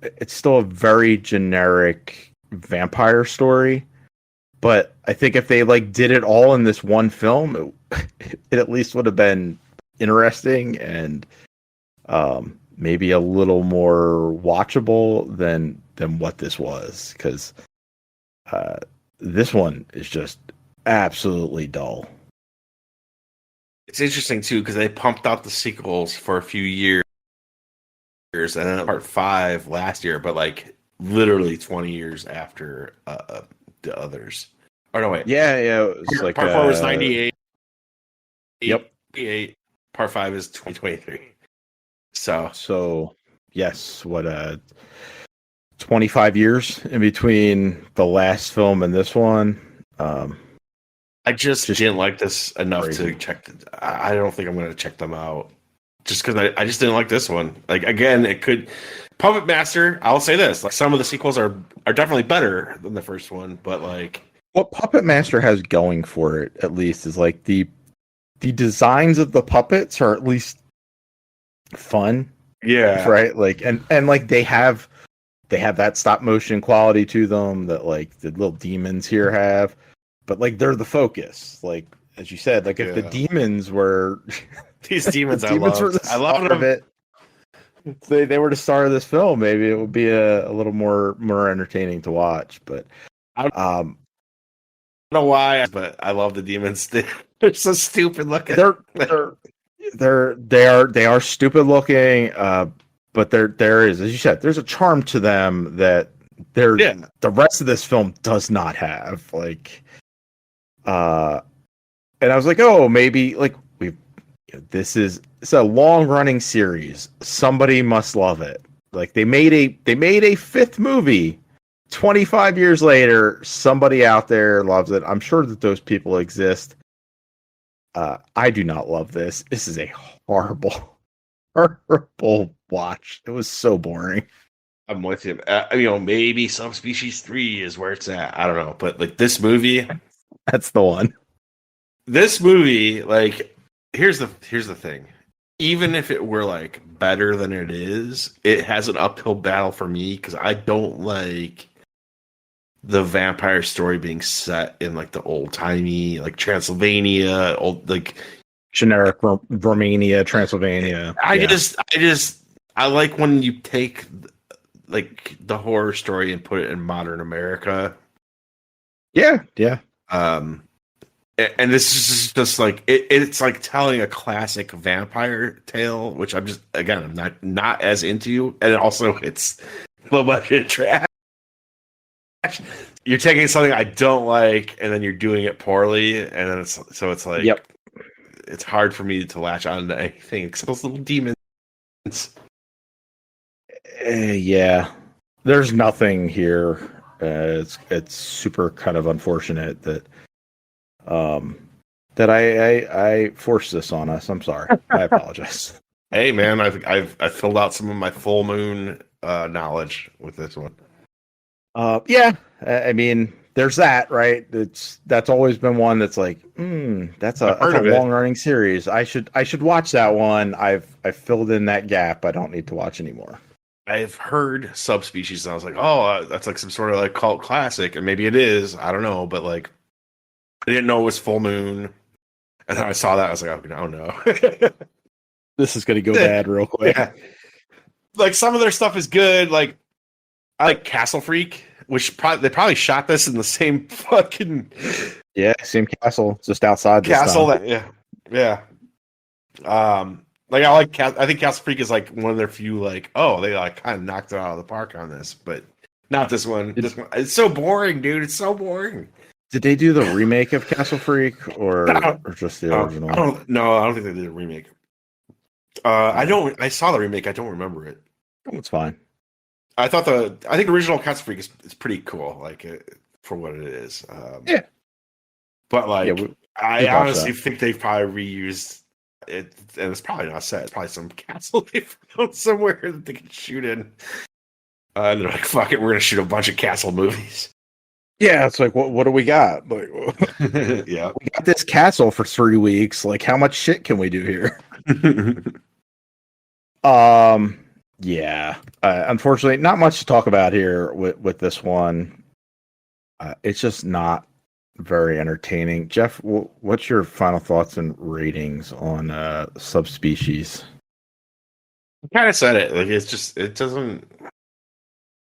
it's still a very generic vampire story, But I think if they like did it all in this one film, it at least would have been interesting and maybe a little more watchable than what this was. Because this one is just absolutely dull. It's interesting too because they pumped out the sequels for a few years, and then part 5 last year, but like literally 20 years after the others. Or no, wait. Yeah, it was like part 4 was 98. Yep. 98. Part 5 is 2023. So yes, 25 years in between the last film and this one. I just didn't like this enough crazy. to check. I don't think I'm going to check them out just because I just didn't like this one. Like, again, it could. Puppet Master, I'll say this. Like, some of the sequels are definitely better than the first one, but like. What Puppet Master has going for it, at least, is like the designs of the puppets are at least fun. Yeah. Right? Like, and like they have that stop motion quality to them that like the little demons here have. But like they're the focus, like as you said, like if the demons were these demons, I love them. It. They were the star of this film. Maybe it would be a little more entertaining to watch. But I don't know why, but I love the demons. They're so stupid looking. They are stupid looking. But there is, as you said, there's a charm to them that the rest of this film does not have. Like. And I was like, oh, maybe like it's a long running series. Somebody must love it. Like they made a 5th movie 25 years later. Somebody out there loves it. I'm sure that those people exist. I do not love this. This is a horrible watch. It was so boring. I'm with you. Maybe Subspecies 3 is where it's at. I don't know, but like this movie. That's the one. This movie, like, here's the thing. Even if it were like better than it is, it has an uphill battle for me because I don't like the vampire story being set in like the old timey, like Transylvania, old like generic Romania, Transylvania. I like when you take like the horror story and put it in modern America. Yeah. And this is just like it's like telling a classic vampire tale, which I'm not as into, and also it's a bunch of trash. You're taking something I don't like, and then you're doing it poorly, and then it's like it's hard for me to latch on to anything except those little demons. Yeah, there's nothing here. It's super kind of unfortunate that I forced this on us. I'm sorry. I apologize. Hey man, I've filled out some of my full moon knowledge with this one. Yeah, I mean, there's that, right? That's always been one that's like, that's a long running series. I should watch that one. I've filled in that gap. I don't need to watch anymore. I've heard Subspecies, and I was like, oh, that's like some sort of like cult classic, and maybe it is. I don't know, but like, I didn't know it was full moon, and then I saw that. I was like, oh no, this is gonna go bad real quick. Yeah. Like some of their stuff is good. Like I like Castle Freak, which they probably shot this in the same fucking same castle, just outside the castle. Yeah. Like I think Castle Freak is like one of their few like, oh, they like kind of knocked it out of the park on this, but not this one. This one, it's so boring, dude. It's so boring. Did they do the remake of Castle Freak or just the original? I don't think they did a remake. I saw the remake. I don't remember it. It's fine. I think the original Castle Freak is pretty cool, like for what it is. Yeah. But like, I honestly think they've probably reused it, and it's probably not set. It's probably some castle they found somewhere that they can shoot in. And they're like, "Fuck it, we're gonna shoot a bunch of castle movies." Yeah, it's like, what do we got? Like, yeah, we got this castle for 3 weeks. Like, how much shit can we do here? Yeah. Unfortunately, not much to talk about here with this one. It's just not very entertaining. Jeff, what's your final thoughts and ratings on Subspecies? I kind of said it. Like it doesn't.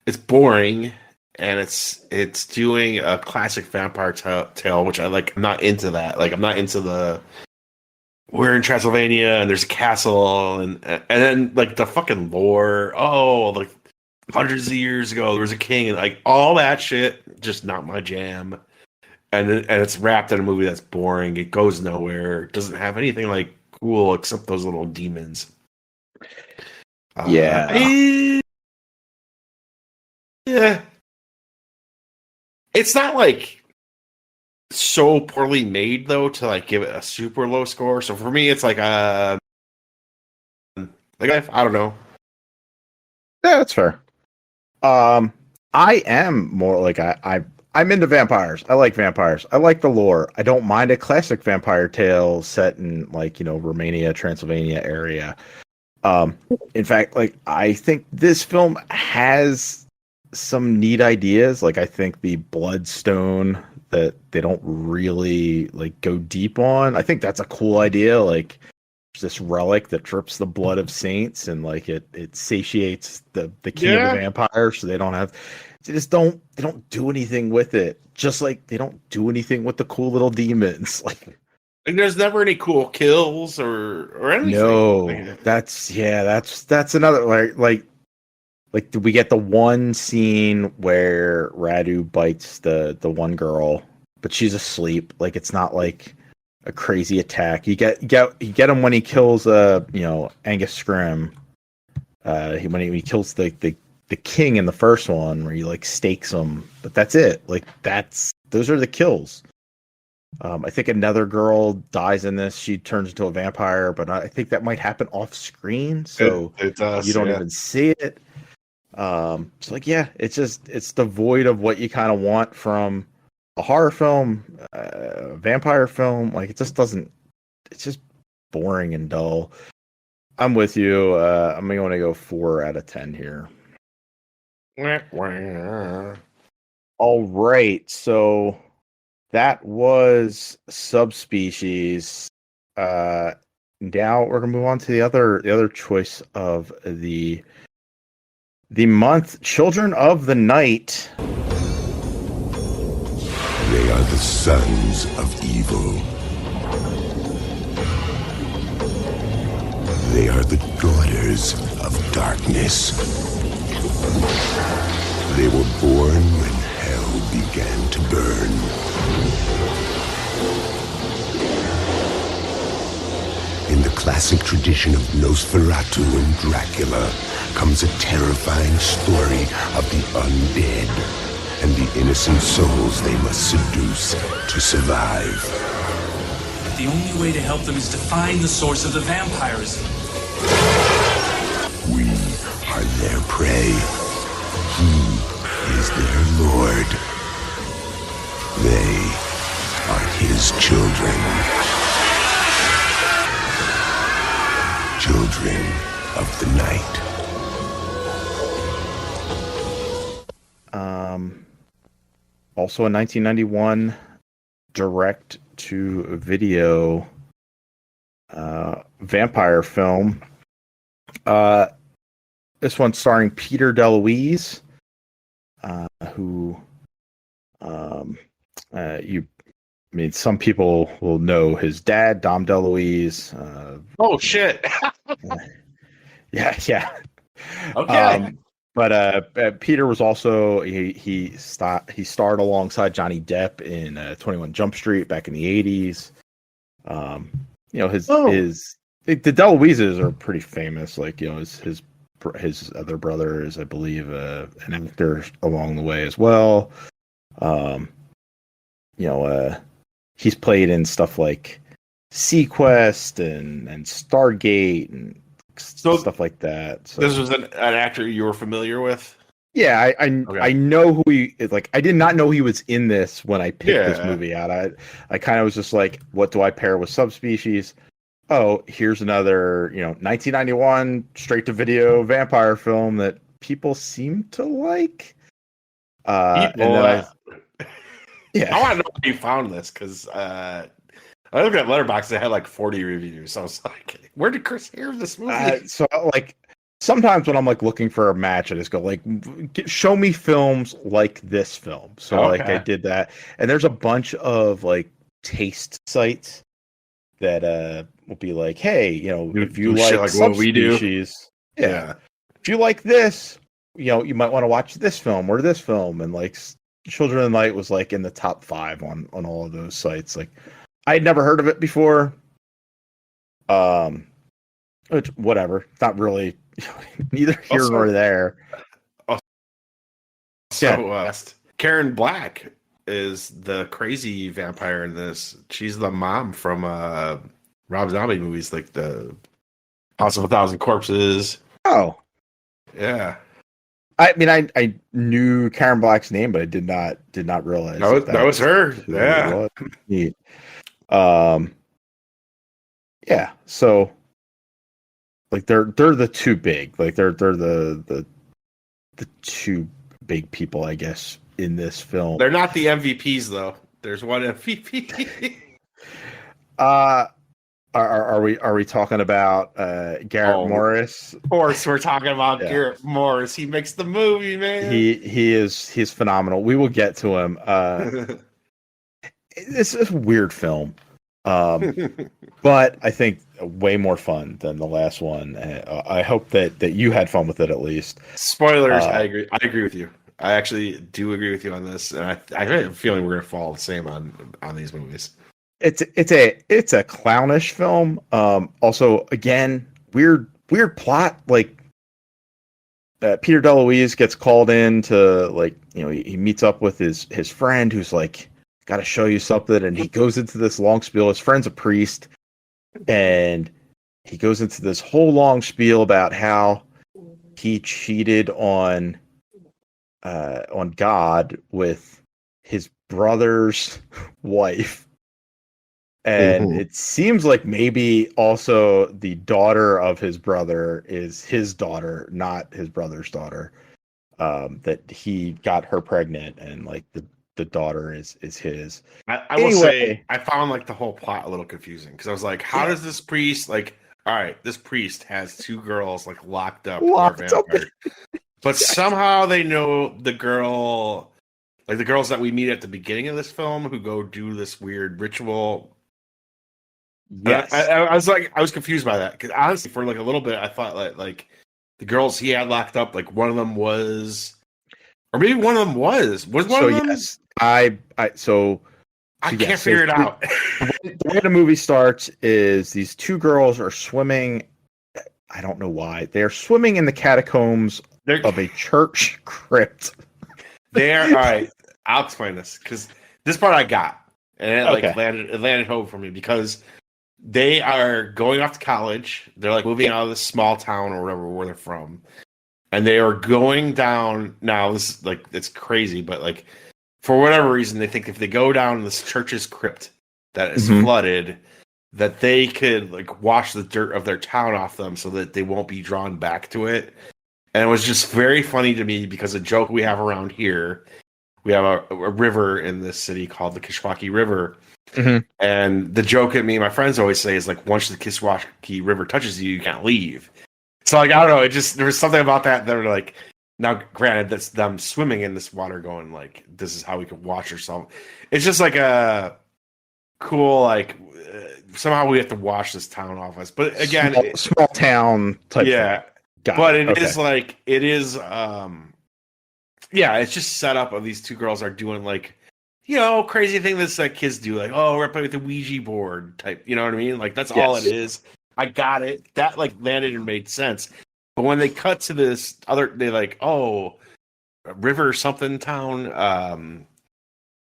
It's boring, and it's doing a classic vampire tale, which I like. I'm not into that. Like I'm not into the we're in Transylvania and there's a castle and then like the fucking lore. Oh, like hundreds of years ago there was a king and like all that shit. Just not my jam. And it's wrapped in a movie that's boring. It goes nowhere. It doesn't have anything like cool except those little demons. Yeah. Yeah. It's not like so poorly made though to like give it a super low score. So for me, it's like I don't know. Yeah, that's fair. I am more like I'm into vampires. I like vampires. I like the lore. I don't mind a classic vampire tale set in like, Romania, Transylvania area. In fact, like I think this film has some neat ideas. Like I think the bloodstone that they don't really like go deep on. I think that's a cool idea. Like this relic that drips the blood of saints and like it satiates the king of the vampires, so they don't do anything with it. Just like they don't do anything with the cool little demons. Like there's never any cool kills or anything. No, that's another like did we get the one scene where Radu bites the one girl, but she's asleep. Like it's not like a crazy attack. You get him when he kills Angus Scrim. When he kills the king in the first one where he like stakes him, but that's it. Like those are the kills. I think another girl dies in this. She turns into a vampire, but I think that might happen off screen, so it does, you don't even see it. So like, yeah, it's devoid of what you kind of want from a horror film, vampire film. Like it just doesn't. It's just boring and dull. I'm with you. I'm going to go 4 out of 10 here. All right, so that was Subspecies. Now we're gonna move on to the other choice of the month, Children of the Night. They are the sons of evil. They are the daughters of darkness. They were born when hell began to burn. In the classic tradition of Nosferatu and Dracula comes a terrifying story of the undead and the innocent souls they must seduce to survive. But the only way to help them is to find the source of the vampirism. We are their prey. He is their lord. They are his children. Children of the Night. Also a 1991 direct-to-video vampire film. This one starring Peter DeLuise, who some people will know his dad, Dom DeLuise. Oh shit! Yeah. Okay. But Peter was also he starred alongside Johnny Depp in 21 Jump Street back in the 80s. The DeLuises are pretty famous. Like his other brother is, I believe, an actor along the way as well. He's played in stuff like Sequest and Stargate and stuff like that. So. This was an actor you were familiar with? Yeah, I know who he is. Like, I did not know he was in this when I picked this movie out. I kind of was just like, what do I pair with Subspecies? Oh, here's another, 1991 straight to video vampire film that people seem to like. Yeah. I want to know where you found this because I looked at Letterboxd. They had like 40 reviews. So I was like, where did Chris hear of this movie? So like sometimes when I'm like looking for a match, I just go like, show me films like this film. So like I Okay. did that, and there's a bunch of like taste sites that will be like, hey, if you Do shit like like what we do. Subspecies, yeah, if you like this, you might want to watch this film or this film, and like Children of the Night was like in the top 5 on all of those sites. Like I had never heard of it before. Which, whatever, it's not really neither here Also- nor there. So Karen Black is the crazy vampire in this. She's the mom from Rob Zombie movies, like the House of a Thousand Corpses. Oh, Yeah, I mean, I knew Karen Black's name, but I did not realize that was her. who it Yeah, was. Neat. Yeah. So, like, they're the two big, like they're the two big people, I guess, in this film. they're not the MVPs though. There's one MVP. Are we talking about Garrett Morris? Of course, we're talking about Yeah. Garrett Morris. He makes the movie, man. He's phenomenal. We will get to him. It's a weird film, but I think way more fun than the last one. I hope that you had fun with it at least. Spoilers. I agree. I agree with you. I actually do agree with you on this, and I have a feeling we're gonna fall the same on these movies. It's a clownish film. Also, again, weird plot. Like Peter DeLuise gets called in to, like, he meets up with his friend who's like, got to show you something, and he goes into this long spiel. His friend's a priest, and he goes into this whole long spiel about how he cheated on God with his brother's wife. And it seems like maybe also the daughter of his brother is his daughter, not his brother's daughter. That he got her pregnant, and like the daughter is his. I will say I found like the whole plot a little confusing because I was like, how does this priest, like, all right, this priest has 2 girls like locked up, but somehow they know the girl, like the girls that we meet at the beginning of this film who go do this weird ritual. Yes. I was like, I was confused by that because honestly, for like a little bit, I thought like the girls he had locked up, like one of them was, or maybe one of them was one so of them. Yes, I can't figure it out. The way the movie starts is these 2 girls are swimming. I don't know why they are swimming in the catacombs of a church crypt. They're all right. I'll explain this because this part I got, and it landed home for me because they are going off to college. They're like moving out of this small town or whatever where they're from, and they are going down. Now this is like, it's crazy, but like for whatever reason, they think if they go down this church's crypt that is flooded, that they could like wash the dirt of their town off them so that they won't be drawn back to it. And it was just very funny to me because a joke we have around here, we have a river in this city called the Kishwaukee River. And the joke that me and my friends always say is like, once the Kishwaukee River touches you, you can't leave. So like, I don't know, there was something about that were like, now granted that's them swimming in this water going like, this is how we could watch or something. It's just like a cool, like somehow we have to wash this town off us. But again, small town type thing. But it is like, it's just set up of these 2 girls are doing like, crazy thing that's like kids do, like, oh, we're playing with the Ouija board type, you know what I mean? Like that's all it is. I got it. That like landed and made sense. But when they cut to this other, they like, oh, river something town,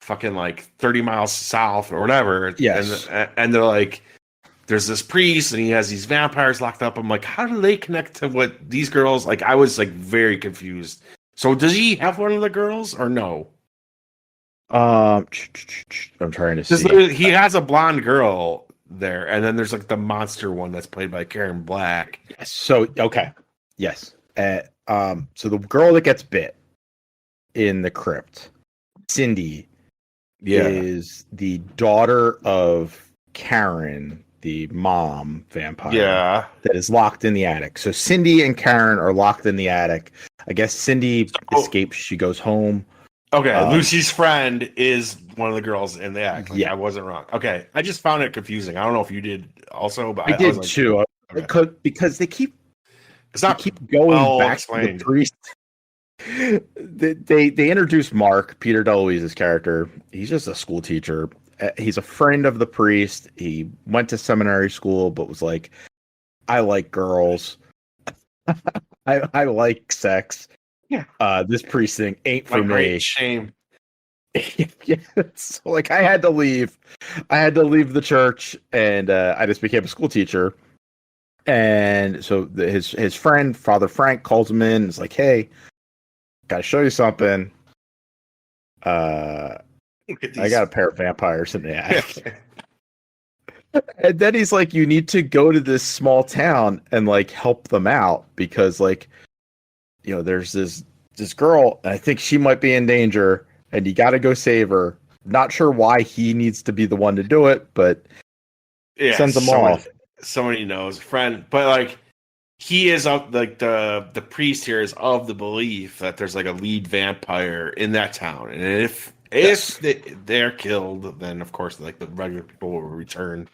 fucking like 30 miles south or whatever. Yes. And they're like, there's this priest and he has these vampires locked up. I'm like, how do they connect to what these girls, like, I was like very confused. So does he have one of the girls or no? I'm trying to see. He has a blonde girl there, and then there's like the monster one that's played by Karen Black. So yes. So the girl that gets bit in the crypt, Cindy, Yeah. is the daughter of Karen, the mom vampire, Yeah. that is locked in the attic. So Cindy and Karen are locked in the attic. I guess Cindy escapes. She goes home. Okay, Lucy's friend is one of the girls in the act. Like, Yeah. I wasn't wrong. Okay, I just found it confusing. I don't know if you did also, but I I did was like, too. okay. Because they keep It's not going well back explained. to the priest. They introduce Mark, Peter DeLuise's character. He's just a school teacher. He's a friend of the priest. He went to seminary school, but was like, I like girls. I like sex. Yeah. This priest thing ain't for Like, me. great shame. Yeah, so like I had to leave. I had to leave the church, and I just became a school teacher. And so his friend, Father Frank, calls him in. It's like, hey, gotta show you something. I got a pair of vampires in the attic. And then he's like, you need to go to this small town and like help them out because like, you know, there's this girl, and I think she might be in danger, and you got to go save her. Not sure why he needs to be the one to do it, but sends them off. Somebody knows, friend, but like he is of like the priest here is of the belief that there's like a lead vampire in that town, and if they're killed, then of course like the regular people will return,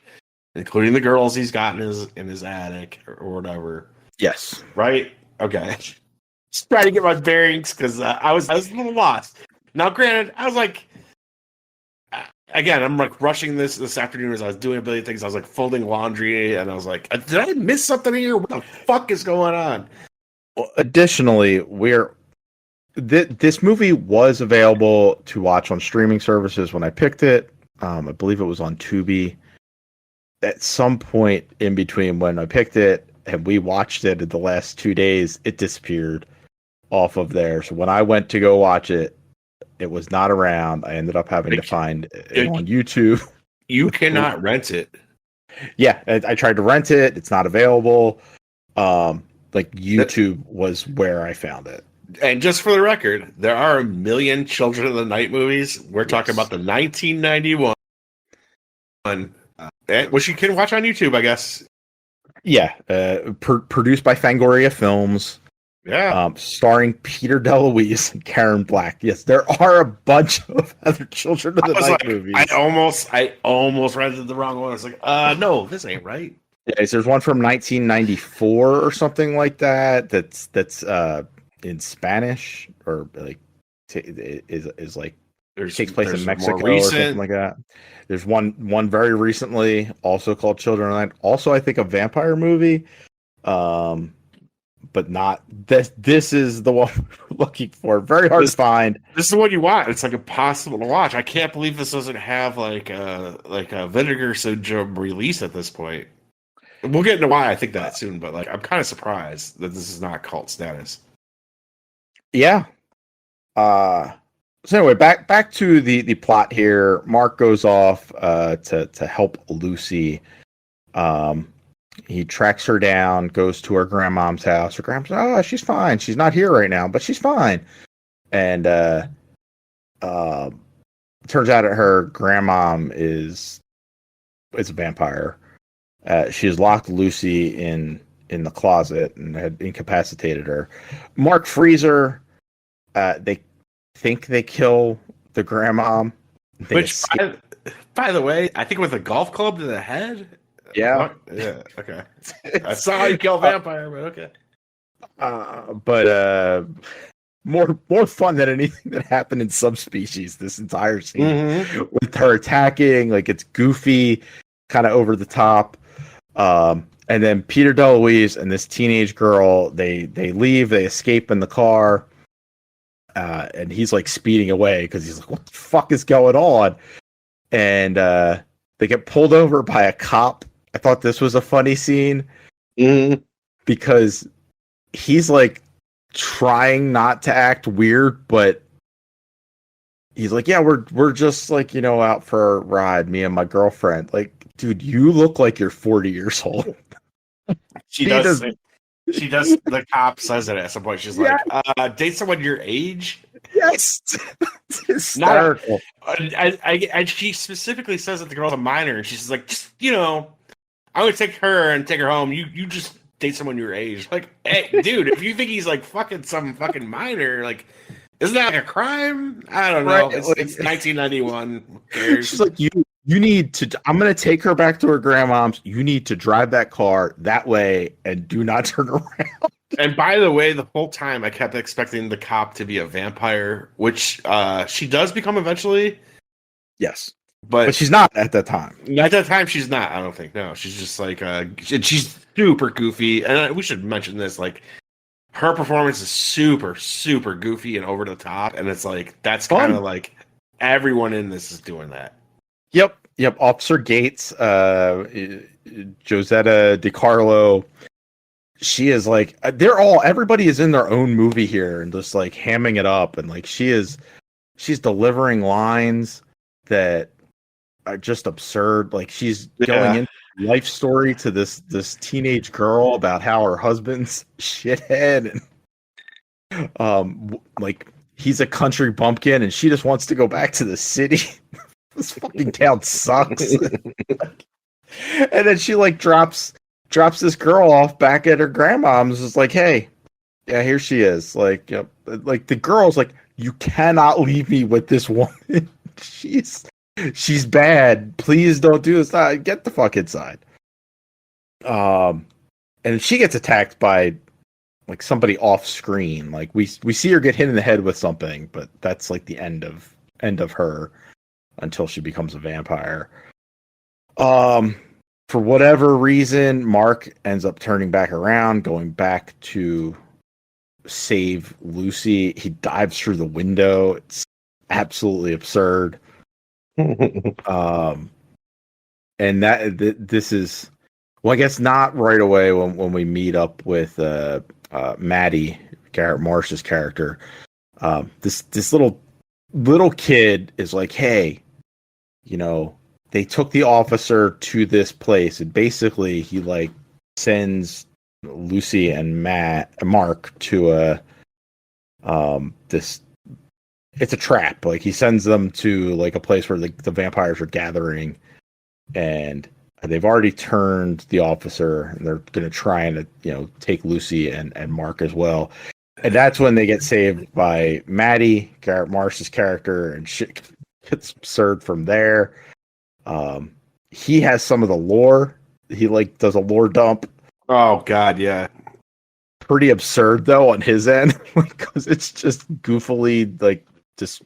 including the girls he's got in his attic or whatever. Yes. Right. Okay. Just trying to get my bearings because I was a little lost. Now, granted, I was like, again, I'm like rushing this afternoon as I was doing a billion things. I was like folding laundry, and I was like, did I miss something here? What the fuck is going on? Well, additionally, this movie was available to watch on streaming services when I picked it. I believe it was on Tubi. At some point in between when I picked it and we watched it in the last 2 days, it disappeared off of there. So when I went to go watch it, it was not around. I ended up having to find it on YouTube. You cannot rent it. Yeah, I tried to rent it. It's not available. Like YouTube was where I found it. And just for the record, there are a million Children of the Night movies. We're talking about the 1991 one, which you can watch on YouTube, I guess. Yeah, produced by Fangoria Films. Yeah, starring Peter DeLuise and Karen Black. Yes, there are a bunch of other Children of the Night movies. I almost rented the wrong one. I was like, no, this ain't right. Yeah, there's one from 1994 or something like that. That's in Spanish or like is like takes place in Mexico or something like that. There's one very recently, also called Children of the Night. Also, I think a vampire movie. But not this. This is the one we're looking for. Very hard to find. This is what you want. It's like impossible to watch. I can't believe this doesn't have like a Vinegar Syndrome release at this point. We'll get into why I think that soon, but like I'm kind of surprised that this is not cult status. Yeah. So anyway, back to the plot here. Mark goes off to help Lucy. He tracks her down, goes to her grandmom's house. Her grandma's, oh, she's fine. She's not here right now, but she's fine. And turns out her grandmom is a vampire. She has locked Lucy in the closet and had incapacitated her. Mark frees her. They think they kill the grandmom. Which, by the way, I think with a golf club to the head. Yeah. Yeah. Okay. I saw how you kill a vampire, but okay. But more fun than anything that happened in Subspecies. This entire scene with her attacking, like it's goofy, kind of over the top. And then Peter DeLuise and this teenage girl, they leave, they escape in the car, and he's like speeding away because he's like, "What the fuck is going on?" And they get pulled over by a cop. I thought this was a funny scene because he's like trying not to act weird, but he's like, "Yeah, we're just like, you know, out for a ride, me and my girlfriend." Like, dude, you look like you're 40 years old. She does. The cop says it at some point. She's like, date someone your age? Yes, it's hysterical. And she specifically says that the girl's a minor, and she's like, just I'm gonna take her and take her home. You just date someone your age. Like, hey, dude, if you think he's like fucking some fucking minor, like, isn't that like a crime? I don't know. Right, It's like- it's 1991. Who cares? She's like, you need to. I'm gonna take her back to her grandmom's. You need to drive that car that way and do not turn around. And by the way, the whole time I kept expecting the cop to be a vampire, which she does become eventually, Yes, but but she's not at that time. at that time she's not. I don't think. No, she's just like she's super goofy. And we should mention this, like, her performance is super, super goofy and over the top, and it's like that's Fun. kind of like everyone in this is doing that. Yep. Officer Gates, Josetta DiCarlo. She is like everybody is in their own movie here and just like hamming it up, and like she's delivering lines that are just absurd. Like she's going into life story to this teenage girl about how her husband's shithead and like he's a country bumpkin and she just wants to go back to the city. This fucking town sucks. And then she like drops this girl off back at her grandmom's. Is like, hey, yeah, here she is. Like, like the girl's like, you cannot leave me with this woman. she's bad. Please don't do this. Get the fuck inside. And she gets attacked by like somebody off screen. Like we see her get hit in the head with something, but that's like the end of her until she becomes a vampire. For whatever reason, Mark ends up turning back around, going back to save Lucy. He dives through the window. It's absolutely absurd. And this is, well, I guess not right away when we meet up with Maddie, Garrett Marsh's character. This little kid is like, hey, they took the officer to this place, and basically he like sends Lucy and Mark to this. It's a trap. Like he sends them to like a place where the vampires are gathering, and they've already turned the officer, and they're gonna try and take Lucy and Mark as well. And that's when they get saved by Maddie, Garrett Marsh's character, and shit gets absurd from there. He has some of the lore. He like does a lore dump. Oh God, yeah. Pretty absurd though on his end, because it's just goofily like just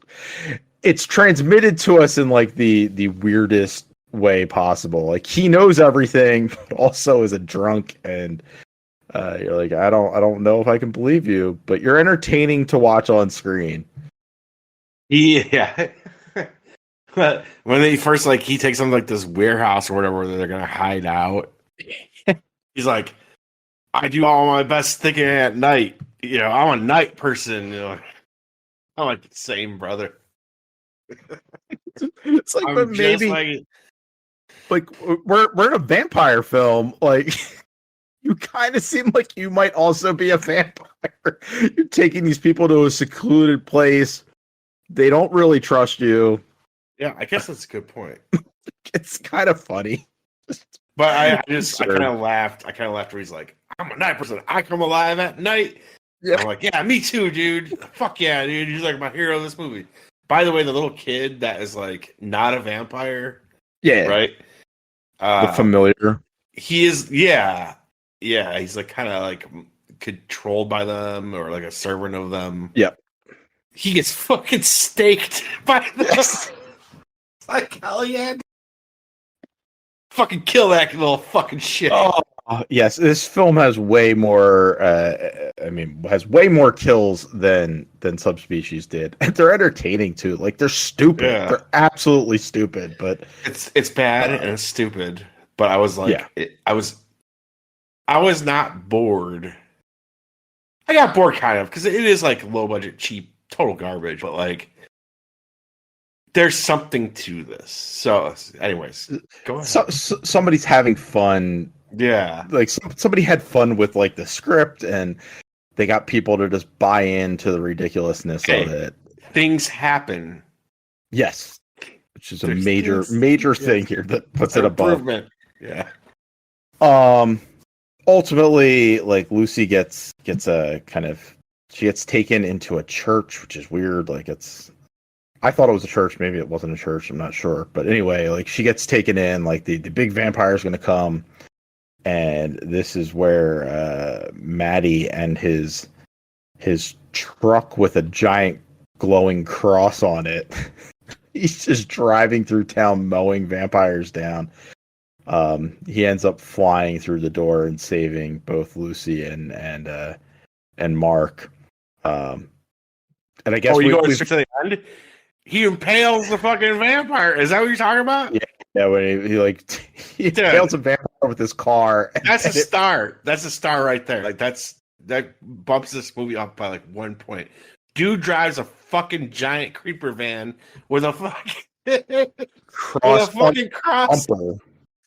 it's transmitted to us in like the weirdest way possible. Like he knows everything, but also is a drunk, and you're like, I don't know if I can believe you, but you're entertaining to watch on screen. Yeah. But when they first he takes them like this warehouse or whatever where they're gonna hide out, he's like, I do all my best thinking at night. I'm a night person. I'm like, same, brother. It's like, but maybe like we're in a vampire film. Like you kind of seem like you might also be a vampire. You're taking these people to a secluded place. They don't really trust you. Yeah, I guess that's a good point. It's kind of funny. But I kind of laughed. I kind of laughed where he's like, I'm a night person. I come alive at night. Yeah. I'm like, yeah, me too, dude. Fuck yeah, dude. You're like my hero of this movie. By the way, the little kid that is like not a vampire. Yeah. Right? The familiar. He is, yeah. Yeah, he's like kind of like controlled by them or like a servant of them. Yep. He gets fucking staked by them. Yes. Like, hell yeah. Fucking kill that little fucking shit. Oh, yes. This film has way more, has way more kills than Subspecies did. And they're entertaining too. Like, they're stupid. Yeah. They're absolutely stupid, but it's bad and it's stupid. But I was like, I was not bored. I got bored kind of because it is like low budget, cheap, total garbage, but like there's something to this. So, anyways, go ahead. Somebody's having fun. Yeah, like somebody had fun with like the script, and they got people to just buy into the ridiculousness of it. things happen. Yes, which is a There's major things- major thing here that puts it above. Improvement. Yeah. Ultimately, like Lucy gets a kind of she gets taken into a church, which is weird. Like I thought it was a church, maybe it wasn't a church, I'm not sure. But anyway, like she gets taken in, like the big vampire is gonna come, and this is where Maddie and his truck with a giant glowing cross on it. He's just driving through town mowing vampires down. He ends up flying through the door and saving both Lucy and Mark. And I guess you go straight to the end. He impales the fucking vampire. Is that what you're talking about? Yeah. When he impales a vampire with his car. That's a star. That's a star right there. Like that bumps this movie up by like 1 point. Dude drives a fucking giant creeper van with a fucking cross bumper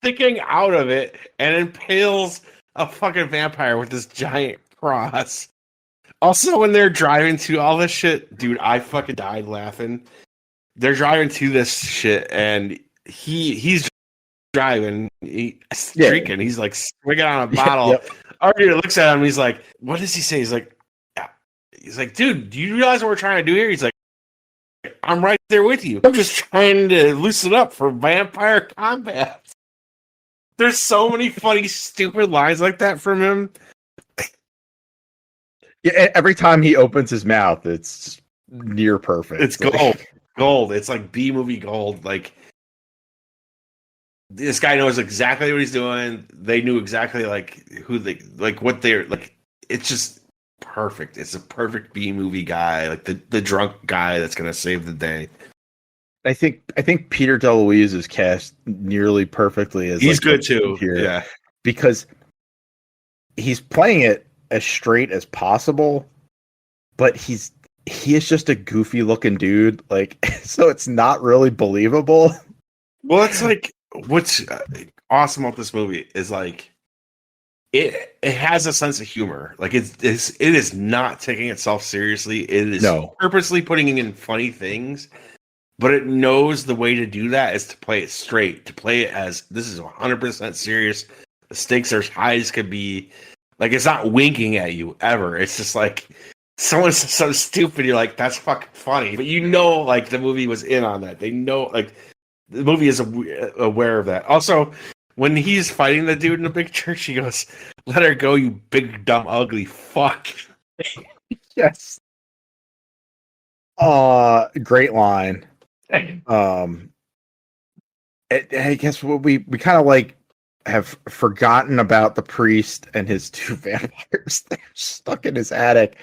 sticking out of it and impales a fucking vampire with this giant cross. Also, when they're driving to all this shit, dude, I fucking died laughing. They're driving to this shit, and he's driving, he's drinking, he's like swinging on a bottle. Yep. Artie looks at him, he's like, "What does he say?" He's like, "Dude, do you realize what we're trying to do here?" He's like, "I'm right there with you. I'm just trying to loosen up for vampire combat." There's so many funny, stupid lines like that from him. Yeah, every time he opens his mouth, it's near perfect. It's gold. It's like B movie gold. Like this guy knows exactly what he's doing. They knew exactly what they're like. It's just perfect. It's a perfect B movie guy, like the drunk guy that's gonna save the day. I think Peter DeLuise is cast nearly perfectly as he's good too. Here, yeah, because he's playing it as straight as possible, but he is just a goofy looking dude. Like, so it's not really believable. Well, it's like what's awesome about this movie is like it has a sense of humor. Like it is not taking itself seriously. It is purposely putting in funny things, but it knows the way to do that is to play it straight, to play it as this is 100% serious. The stakes are as high as could be. Like it's not winking at you ever. It's just like someone's so stupid. You're like, that's fucking funny, but you know, like the movie was in on that. They know, like the movie is aware of that. Also, when he's fighting the dude in the big church, he goes, "Let her go, you big dumb ugly fuck." Yes. Great line. I guess what we kind of like have forgotten about the priest and his two vampires. They're stuck in his attic,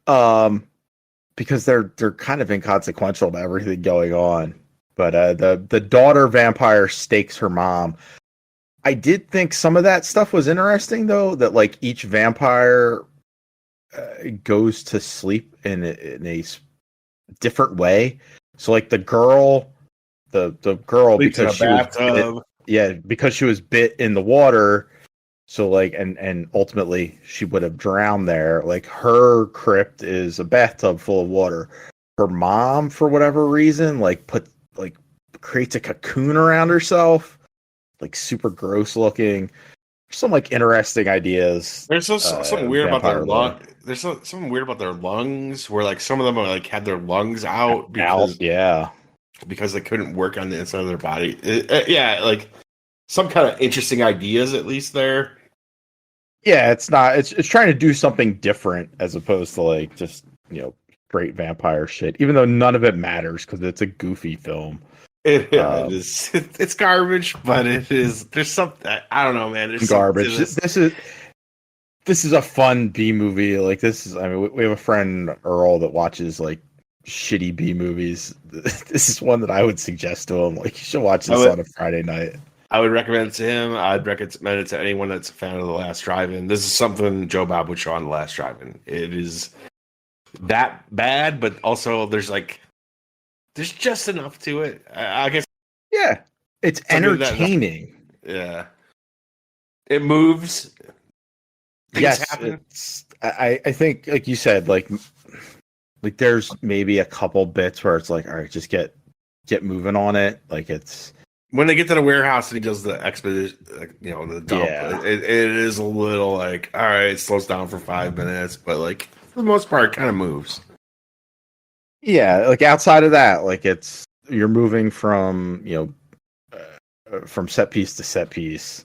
because they're kind of inconsequential to everything going on. But the daughter vampire stakes her mom. I did think some of that stuff was interesting, though. That like each vampire goes to sleep in a different way. So like the girl because she was because she was bit in the water. So like and ultimately she would have drowned there. Like her crypt is a bathtub full of water. Her mom, for whatever reason, creates a cocoon around herself, like super gross looking. Some like interesting ideas. There's something weird about their lung. There's something weird about their lungs, where like some of them are like had their lungs out because they couldn't work on the inside of their body. Like some kind of interesting ideas at least there. Yeah, it's not. It's trying to do something different as opposed to like just straight vampire shit. Even though none of it matters because it's a goofy film. It is. It's garbage, but it is. There's something. I don't know, man. There's garbage. This is a fun B movie. Like this is. I mean, we have a friend Earl that watches like shitty B movies. This is one that I would suggest to him. Like you should watch this on a Friday night. I would recommend it to him. I'd recommend it to anyone that's a fan of The Last Drive-In. This is something Joe Bob would show on The Last Drive-In. It is that bad, but also there's just enough to it. I guess. Yeah, it's entertaining. Yeah, it moves. Things happen. I think, like you said, like Like there's maybe a couple bits where it's like, all right, just get moving on it. Like it's When they get to the warehouse and he does the expedition, the dump, Yeah. it is a little like, all right, it slows down for 5 minutes, but like for the most part, it kind of moves. Yeah, like outside of that, like it's you're moving from from set piece to set piece.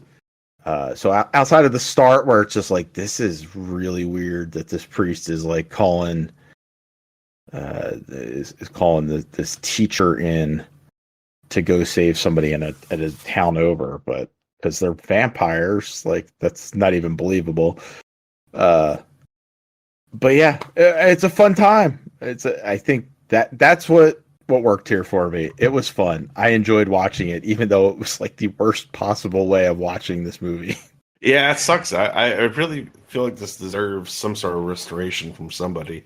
So outside of the start where it's just like this is really weird that this priest is like calling is calling this teacher in to go save somebody at a town over, but because they're vampires, like that's not even believable. But yeah, it's a fun time. I think that's what worked here for me. It was fun. I enjoyed watching it, even though it was like the worst possible way of watching this movie. Yeah, it sucks. I really feel like this deserves some sort of restoration from somebody.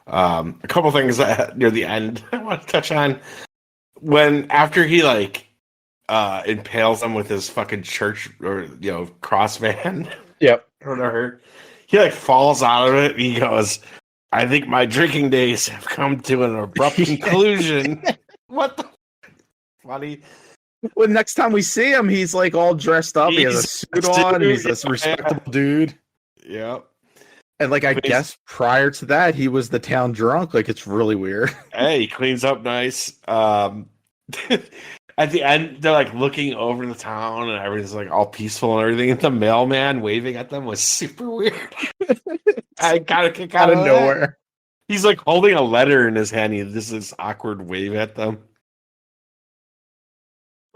A couple things that near the end I want to touch on. When after he like impales them with his fucking church or cross van Yep. or whatever, he like falls out of it and he goes, I think my drinking days have come to an abrupt conclusion. What the funny? Well, next time we see him, he's like all dressed up. He has a He's suit a on. And he's dude. this respectable dude. Yep. And like I guess prior to that, he was the town drunk. Like it's really weird. Hey, he cleans up nice. At the end, they're like looking over the town and everything's like all peaceful and everything. And the mailman waving at them was super weird. I got a kick out of nowhere. He's like holding a letter in his hand. He does this awkward wave at them.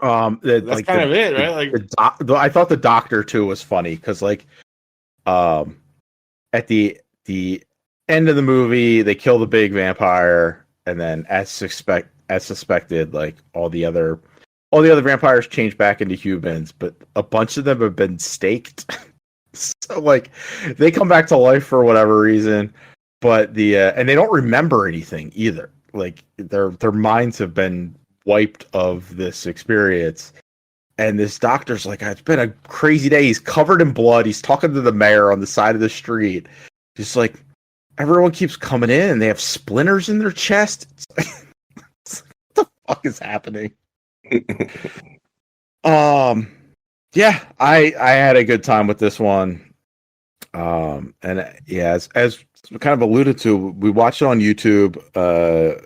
That's like kind of it, right? Like I thought the doctor too was funny because like, at the end of the movie, they kill the big vampire, and then as suspected, like all the other vampires change back into humans, but a bunch of them have been staked. So like they come back to life for whatever reason, but and they don't remember anything either. Like their minds have been wiped of this experience. And this doctor's like, it's been a crazy day. He's covered in blood. He's talking to the mayor on the side of the street. He's like, everyone keeps coming in and they have splinters in their chest. It's like, what the fuck is happening? Yeah, I had a good time with this one. And yeah, as kind of alluded to, we watched it on YouTube.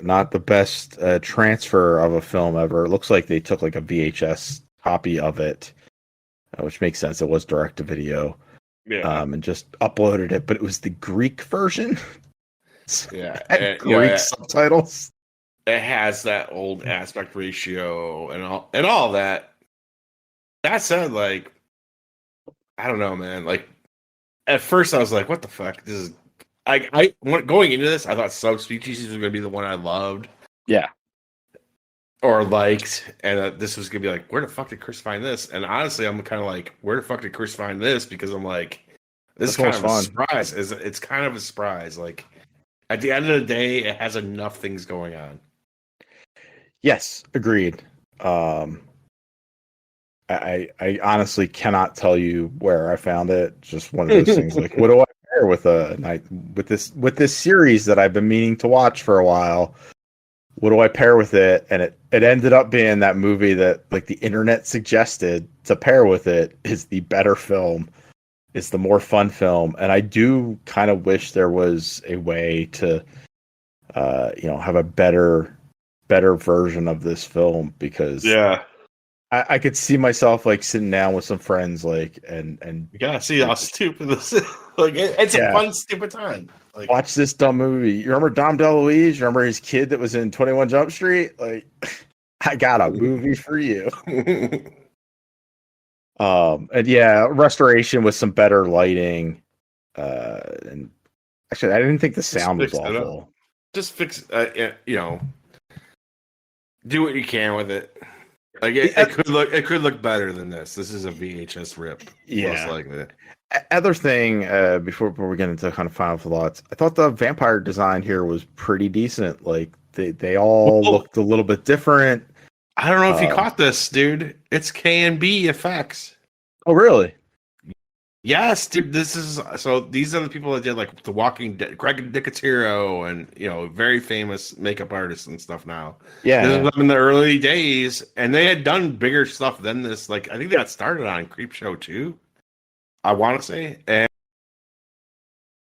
Not the best transfer of a film ever. It looks like they took like a VHS copy of it, which makes sense. It was direct to video. Yeah. And just uploaded it, but it was the Greek version. Yeah, and Greek subtitles. It has that old aspect ratio and all that. That said, like, I don't know, man. Like, at first I was like, "What the fuck?" This is going into this. I thought Subspecies was going to be the one I loved. Yeah. Or liked, and this was gonna be like, where the fuck did Chris find this? And honestly, I'm kind of like, where the fuck did Chris find this? Because I'm like, this is kind of a surprise. It's kind of a surprise. Like, at the end of the day, it has enough things going on. Yes, agreed. I honestly cannot tell you where I found it. Just one of those things. Like, what do I pair with this series that I've been meaning to watch for a while? What do I pair with it? And it ended up being that movie that like the internet suggested to pair with it is the better film. It's the more fun film. And I do kind of wish there was a way to, have a better version of this film because I could see myself like sitting down with some friends, like, and you gotta see how stupid this is. Like, it's a fun, stupid time. Like, watch this dumb movie. You remember Dom DeLuise? You remember his kid that was in 21 Jump Street? Like, I got a movie for you. And yeah, restoration with some better lighting. And actually, I didn't think the sound was awful. Just fix, do what you can with it. Like it could look better than this. This is a VHS rip. Yeah. Most likely. Other thing, before we get into kind of final thoughts, I thought the vampire design here was pretty decent. Like they all looked a little bit different. I don't know if you caught this, dude. It's K&B effects. Oh, really? Yes, dude. This is so. These are the people that did like The Walking Dead, Greg Nicotero, and very famous makeup artists and stuff. Now, this Yeah, was in the early days, and they had done bigger stuff than this. Like I think they got started on Creepshow too. I want to say,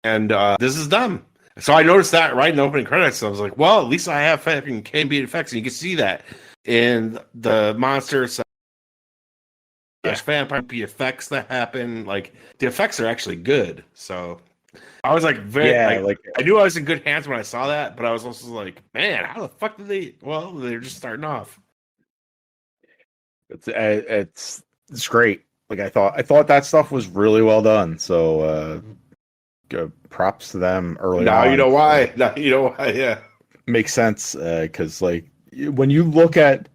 and this is them. So I noticed that right in the opening credits. I was like, well, at least I have fucking KB effects, and you can see that in the monsters there's vampire effects that happen. Like the effects are actually good. So I was like, very yeah, like like I knew I was in good hands when I saw that, but I was also like, man, how the fuck did they? Well, they're just starting off. it's great. Like I thought that stuff was really well done. So props to them early Now you on. know why. Now you know why. Yeah. Makes sense because like when you look at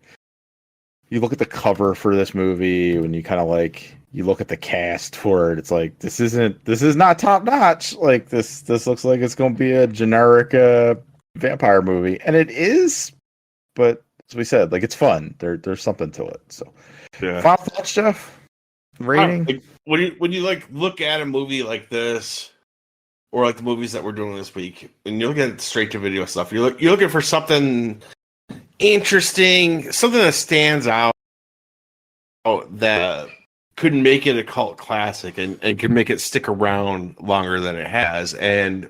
the cover for this movie, when you kind of like you look at the cast for it, it's like this is not top notch. Like this looks like it's going to be a generic vampire movie, and it is. But as we said, like it's fun. There's something to it. So, Yeah. final thoughts, Jeff? Rating? Like, when you like look at a movie like this, or like the movies that we're doing this week, and you're looking at straight to video stuff, you're looking for something interesting, something that stands out that could make it a cult classic and could make it stick around longer than it has. And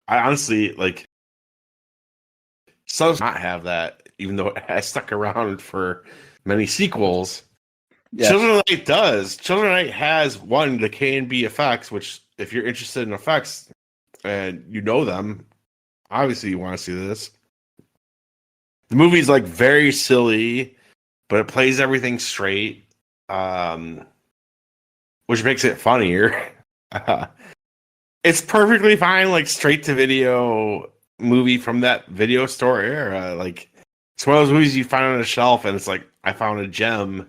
I honestly like some does not have that, even though it has stuck around for many sequels. Yes. Children of the Night does. Children of the Night has one, the K and B effects, which if you're interested in effects and you know them, obviously you want to see this. The movie's like very silly, but it plays everything straight, which makes it funnier. It's perfectly fine, like straight to video movie from that video store era. Like it's one of those movies you find on a shelf, and it's like I found a gem,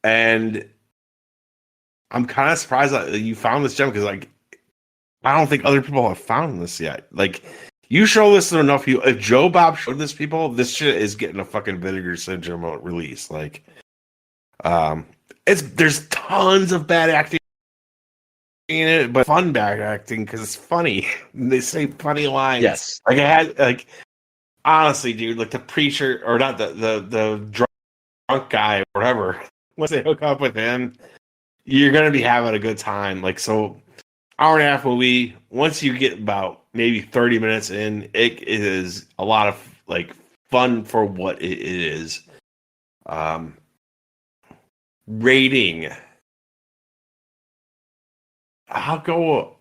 and I'm kind of surprised that you found this gem because like I don't think other people have found this yet. Like. You show this to enough people. If Joe Bob showed this people, this shit is getting a fucking Vinegar Syndrome release. Like, there's tons of bad acting in it, but fun bad acting because it's funny. They say funny lines. Yes. Like I had like honestly, dude, like the preacher or not the drunk guy or whatever. Once they hook up with him, you're gonna be having a good time. Like so. Hour and a half movie. Once you get about maybe 30 minutes in, it is a lot of like fun for what it is. Rating. I'll go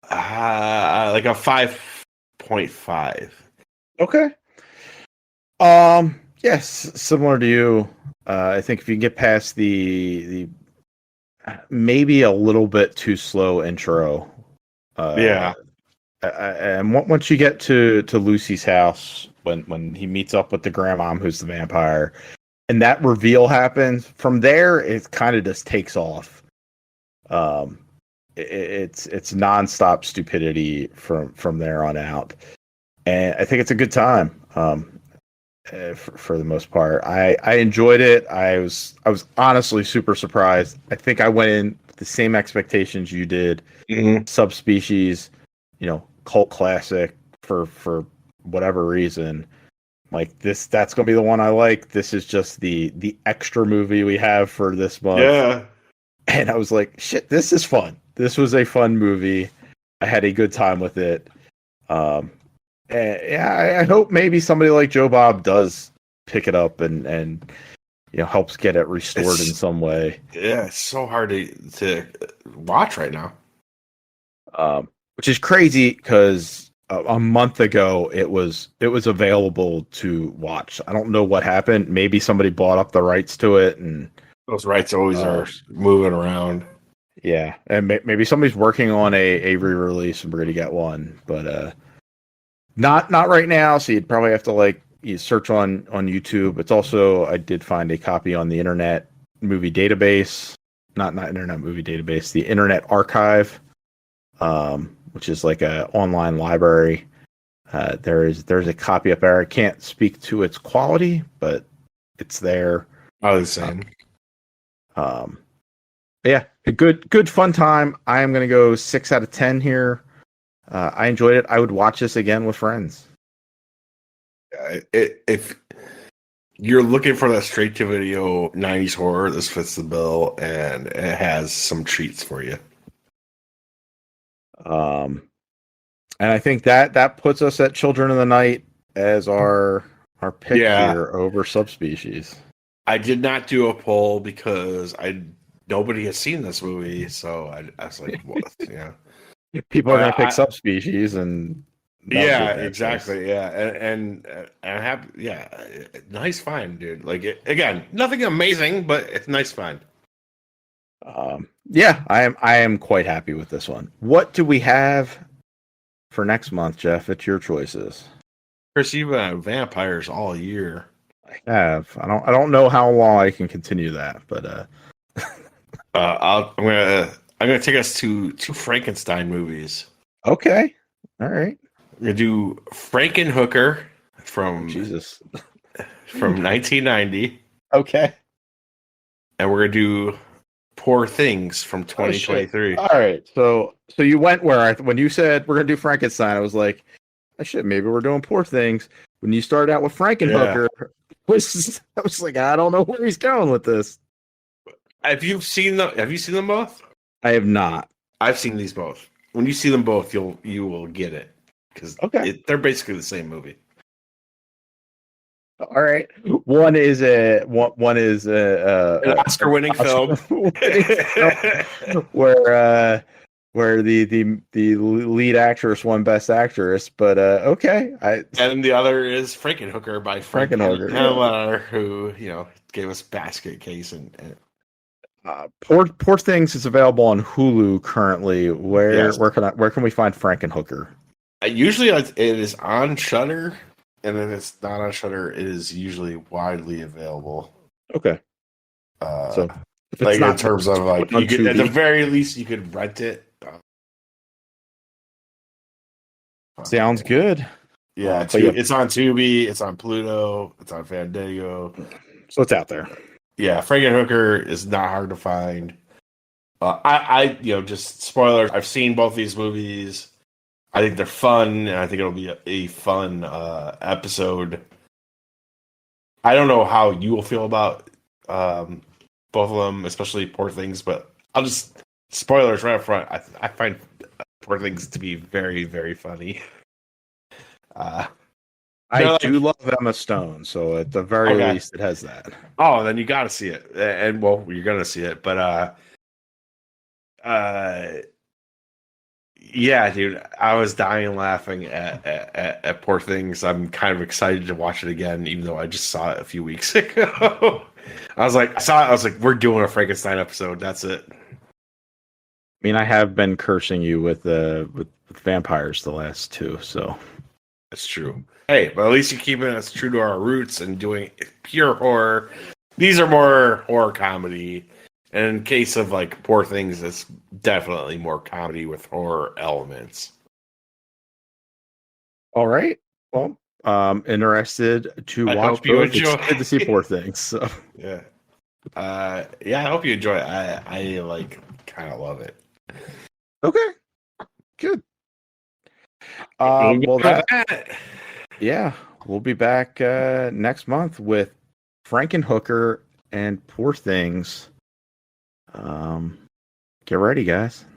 like a 5.5. Okay. Yes, similar to you. I think if you can get past the maybe a little bit too slow intro. Yeah. And once you get to Lucy's house, when he meets up with the grandmom who's the vampire, and that reveal happens, from there it kind of just takes off. It's nonstop stupidity from there on out, and I think it's a good time. For the most part, I enjoyed it. I was honestly super surprised. I think I went in with the same expectations you did. Mm-hmm. Subspecies, cult classic for whatever reason. Like that's gonna be the one I like. This is just the extra movie we have for this month. Yeah. And I was like, shit, this is fun. This was a fun movie. I had a good time with it. I hope maybe somebody like Joe Bob does pick it up and helps get it restored in some way. Yeah, it's so hard to watch right now. Which is crazy because a month ago it was available to watch. I don't know what happened. Maybe somebody bought up the rights to it, and those rights always are moving around. Yeah, and maybe somebody's working on a re-release, and we're gonna get one, but not right now. So you'd probably have to you search on YouTube. It's also, I did find a copy on the Internet Movie Database, not Internet Movie Database, the Internet Archive, which is like a online library. There's a copy up there. I can't speak to its quality, but it's there. Oh, the same. Yeah, a good fun time. I am gonna go 6 out of 10 here. I enjoyed it. I would watch this again with friends. If you're looking for that straight to video 90s horror, this fits the bill, and it has some treats for you. And I think that puts us at Children of the Night as our pick Yeah. here over Subspecies. I did not do a poll because nobody has seen this movie, so I was like, what? Yeah. People are going to pick I- Subspecies, and that would be Yeah, a bad exactly. choice. Yeah, and I'm happy. Yeah, nice find, dude. Like again, nothing amazing, but it's nice find. Yeah, I am quite happy with this one. What do we have for next month, Jeff? It's your choices. Chris, you've been on vampires all year. I have. I don't know how long I can continue that, but I'm gonna take us to two Frankenstein movies. okay, all right. We're gonna do Frankenhooker from Jesus. from 1990, Okay. and we're gonna do Poor Things from Oh, shit. 2023. All right. So you went where when you said we're gonna do Frankenstein, I was like, oh, shit, maybe we're doing Poor Things. When you started out with Frankenhooker, I was like, I don't know where he's going with this. Have you seen them both? I have not. I've seen these both. When you see them both, you will get it because Okay. they're basically the same movie. All right. One is an Oscar-winning film. where the lead actress won Best Actress, but okay. And the other is Frankenhooker by Frank Frankenhooker, Miller, who gave us Basket Case and Poor Things is available on Hulu currently. Where Yes. where can we find Frankenhooker? usually it is on Shudder, and if it's not on Shudder, it is usually widely available. Okay. So if it's Like not in terms of like on you could, at the Tubi. very least you could rent it. Sounds good. Yeah, but yeah. it's on Tubi, it's on Pluto, it's on Fandango. So it's out there. Yeah, Frankenhooker is not hard to find. I just spoilers. I've seen both these movies. I think they're fun, and I think it'll be a fun episode. I don't know how you will feel about both of them, especially Poor Things, but I'll just spoilers right up front. I find Poor Things to be very, very funny. I do love Emma Stone, so at the very Okay. least, it has that. Oh, then you got to see it, and well, you're gonna see it, but yeah, dude, I was dying laughing at Poor Things. I'm kind of excited to watch it again, even though I just saw it a few weeks ago. I was like, we're doing a Frankenstein episode. That's it. I mean, I have been cursing you with vampires the last two, so That's true. Hey, but at least you're keeping us true to our roots and doing pure horror. These are more horror comedy. And in case of like Poor Things, it's definitely more comedy with horror elements. all right. Well, interested to I watch hope you both. enjoy. Excited to see Poor Things. So Yeah. Yeah, I hope you enjoy it. I like kind of love it. okay, good. Yeah, we'll be back next month with Frankenhooker and Poor Things. Get ready, guys.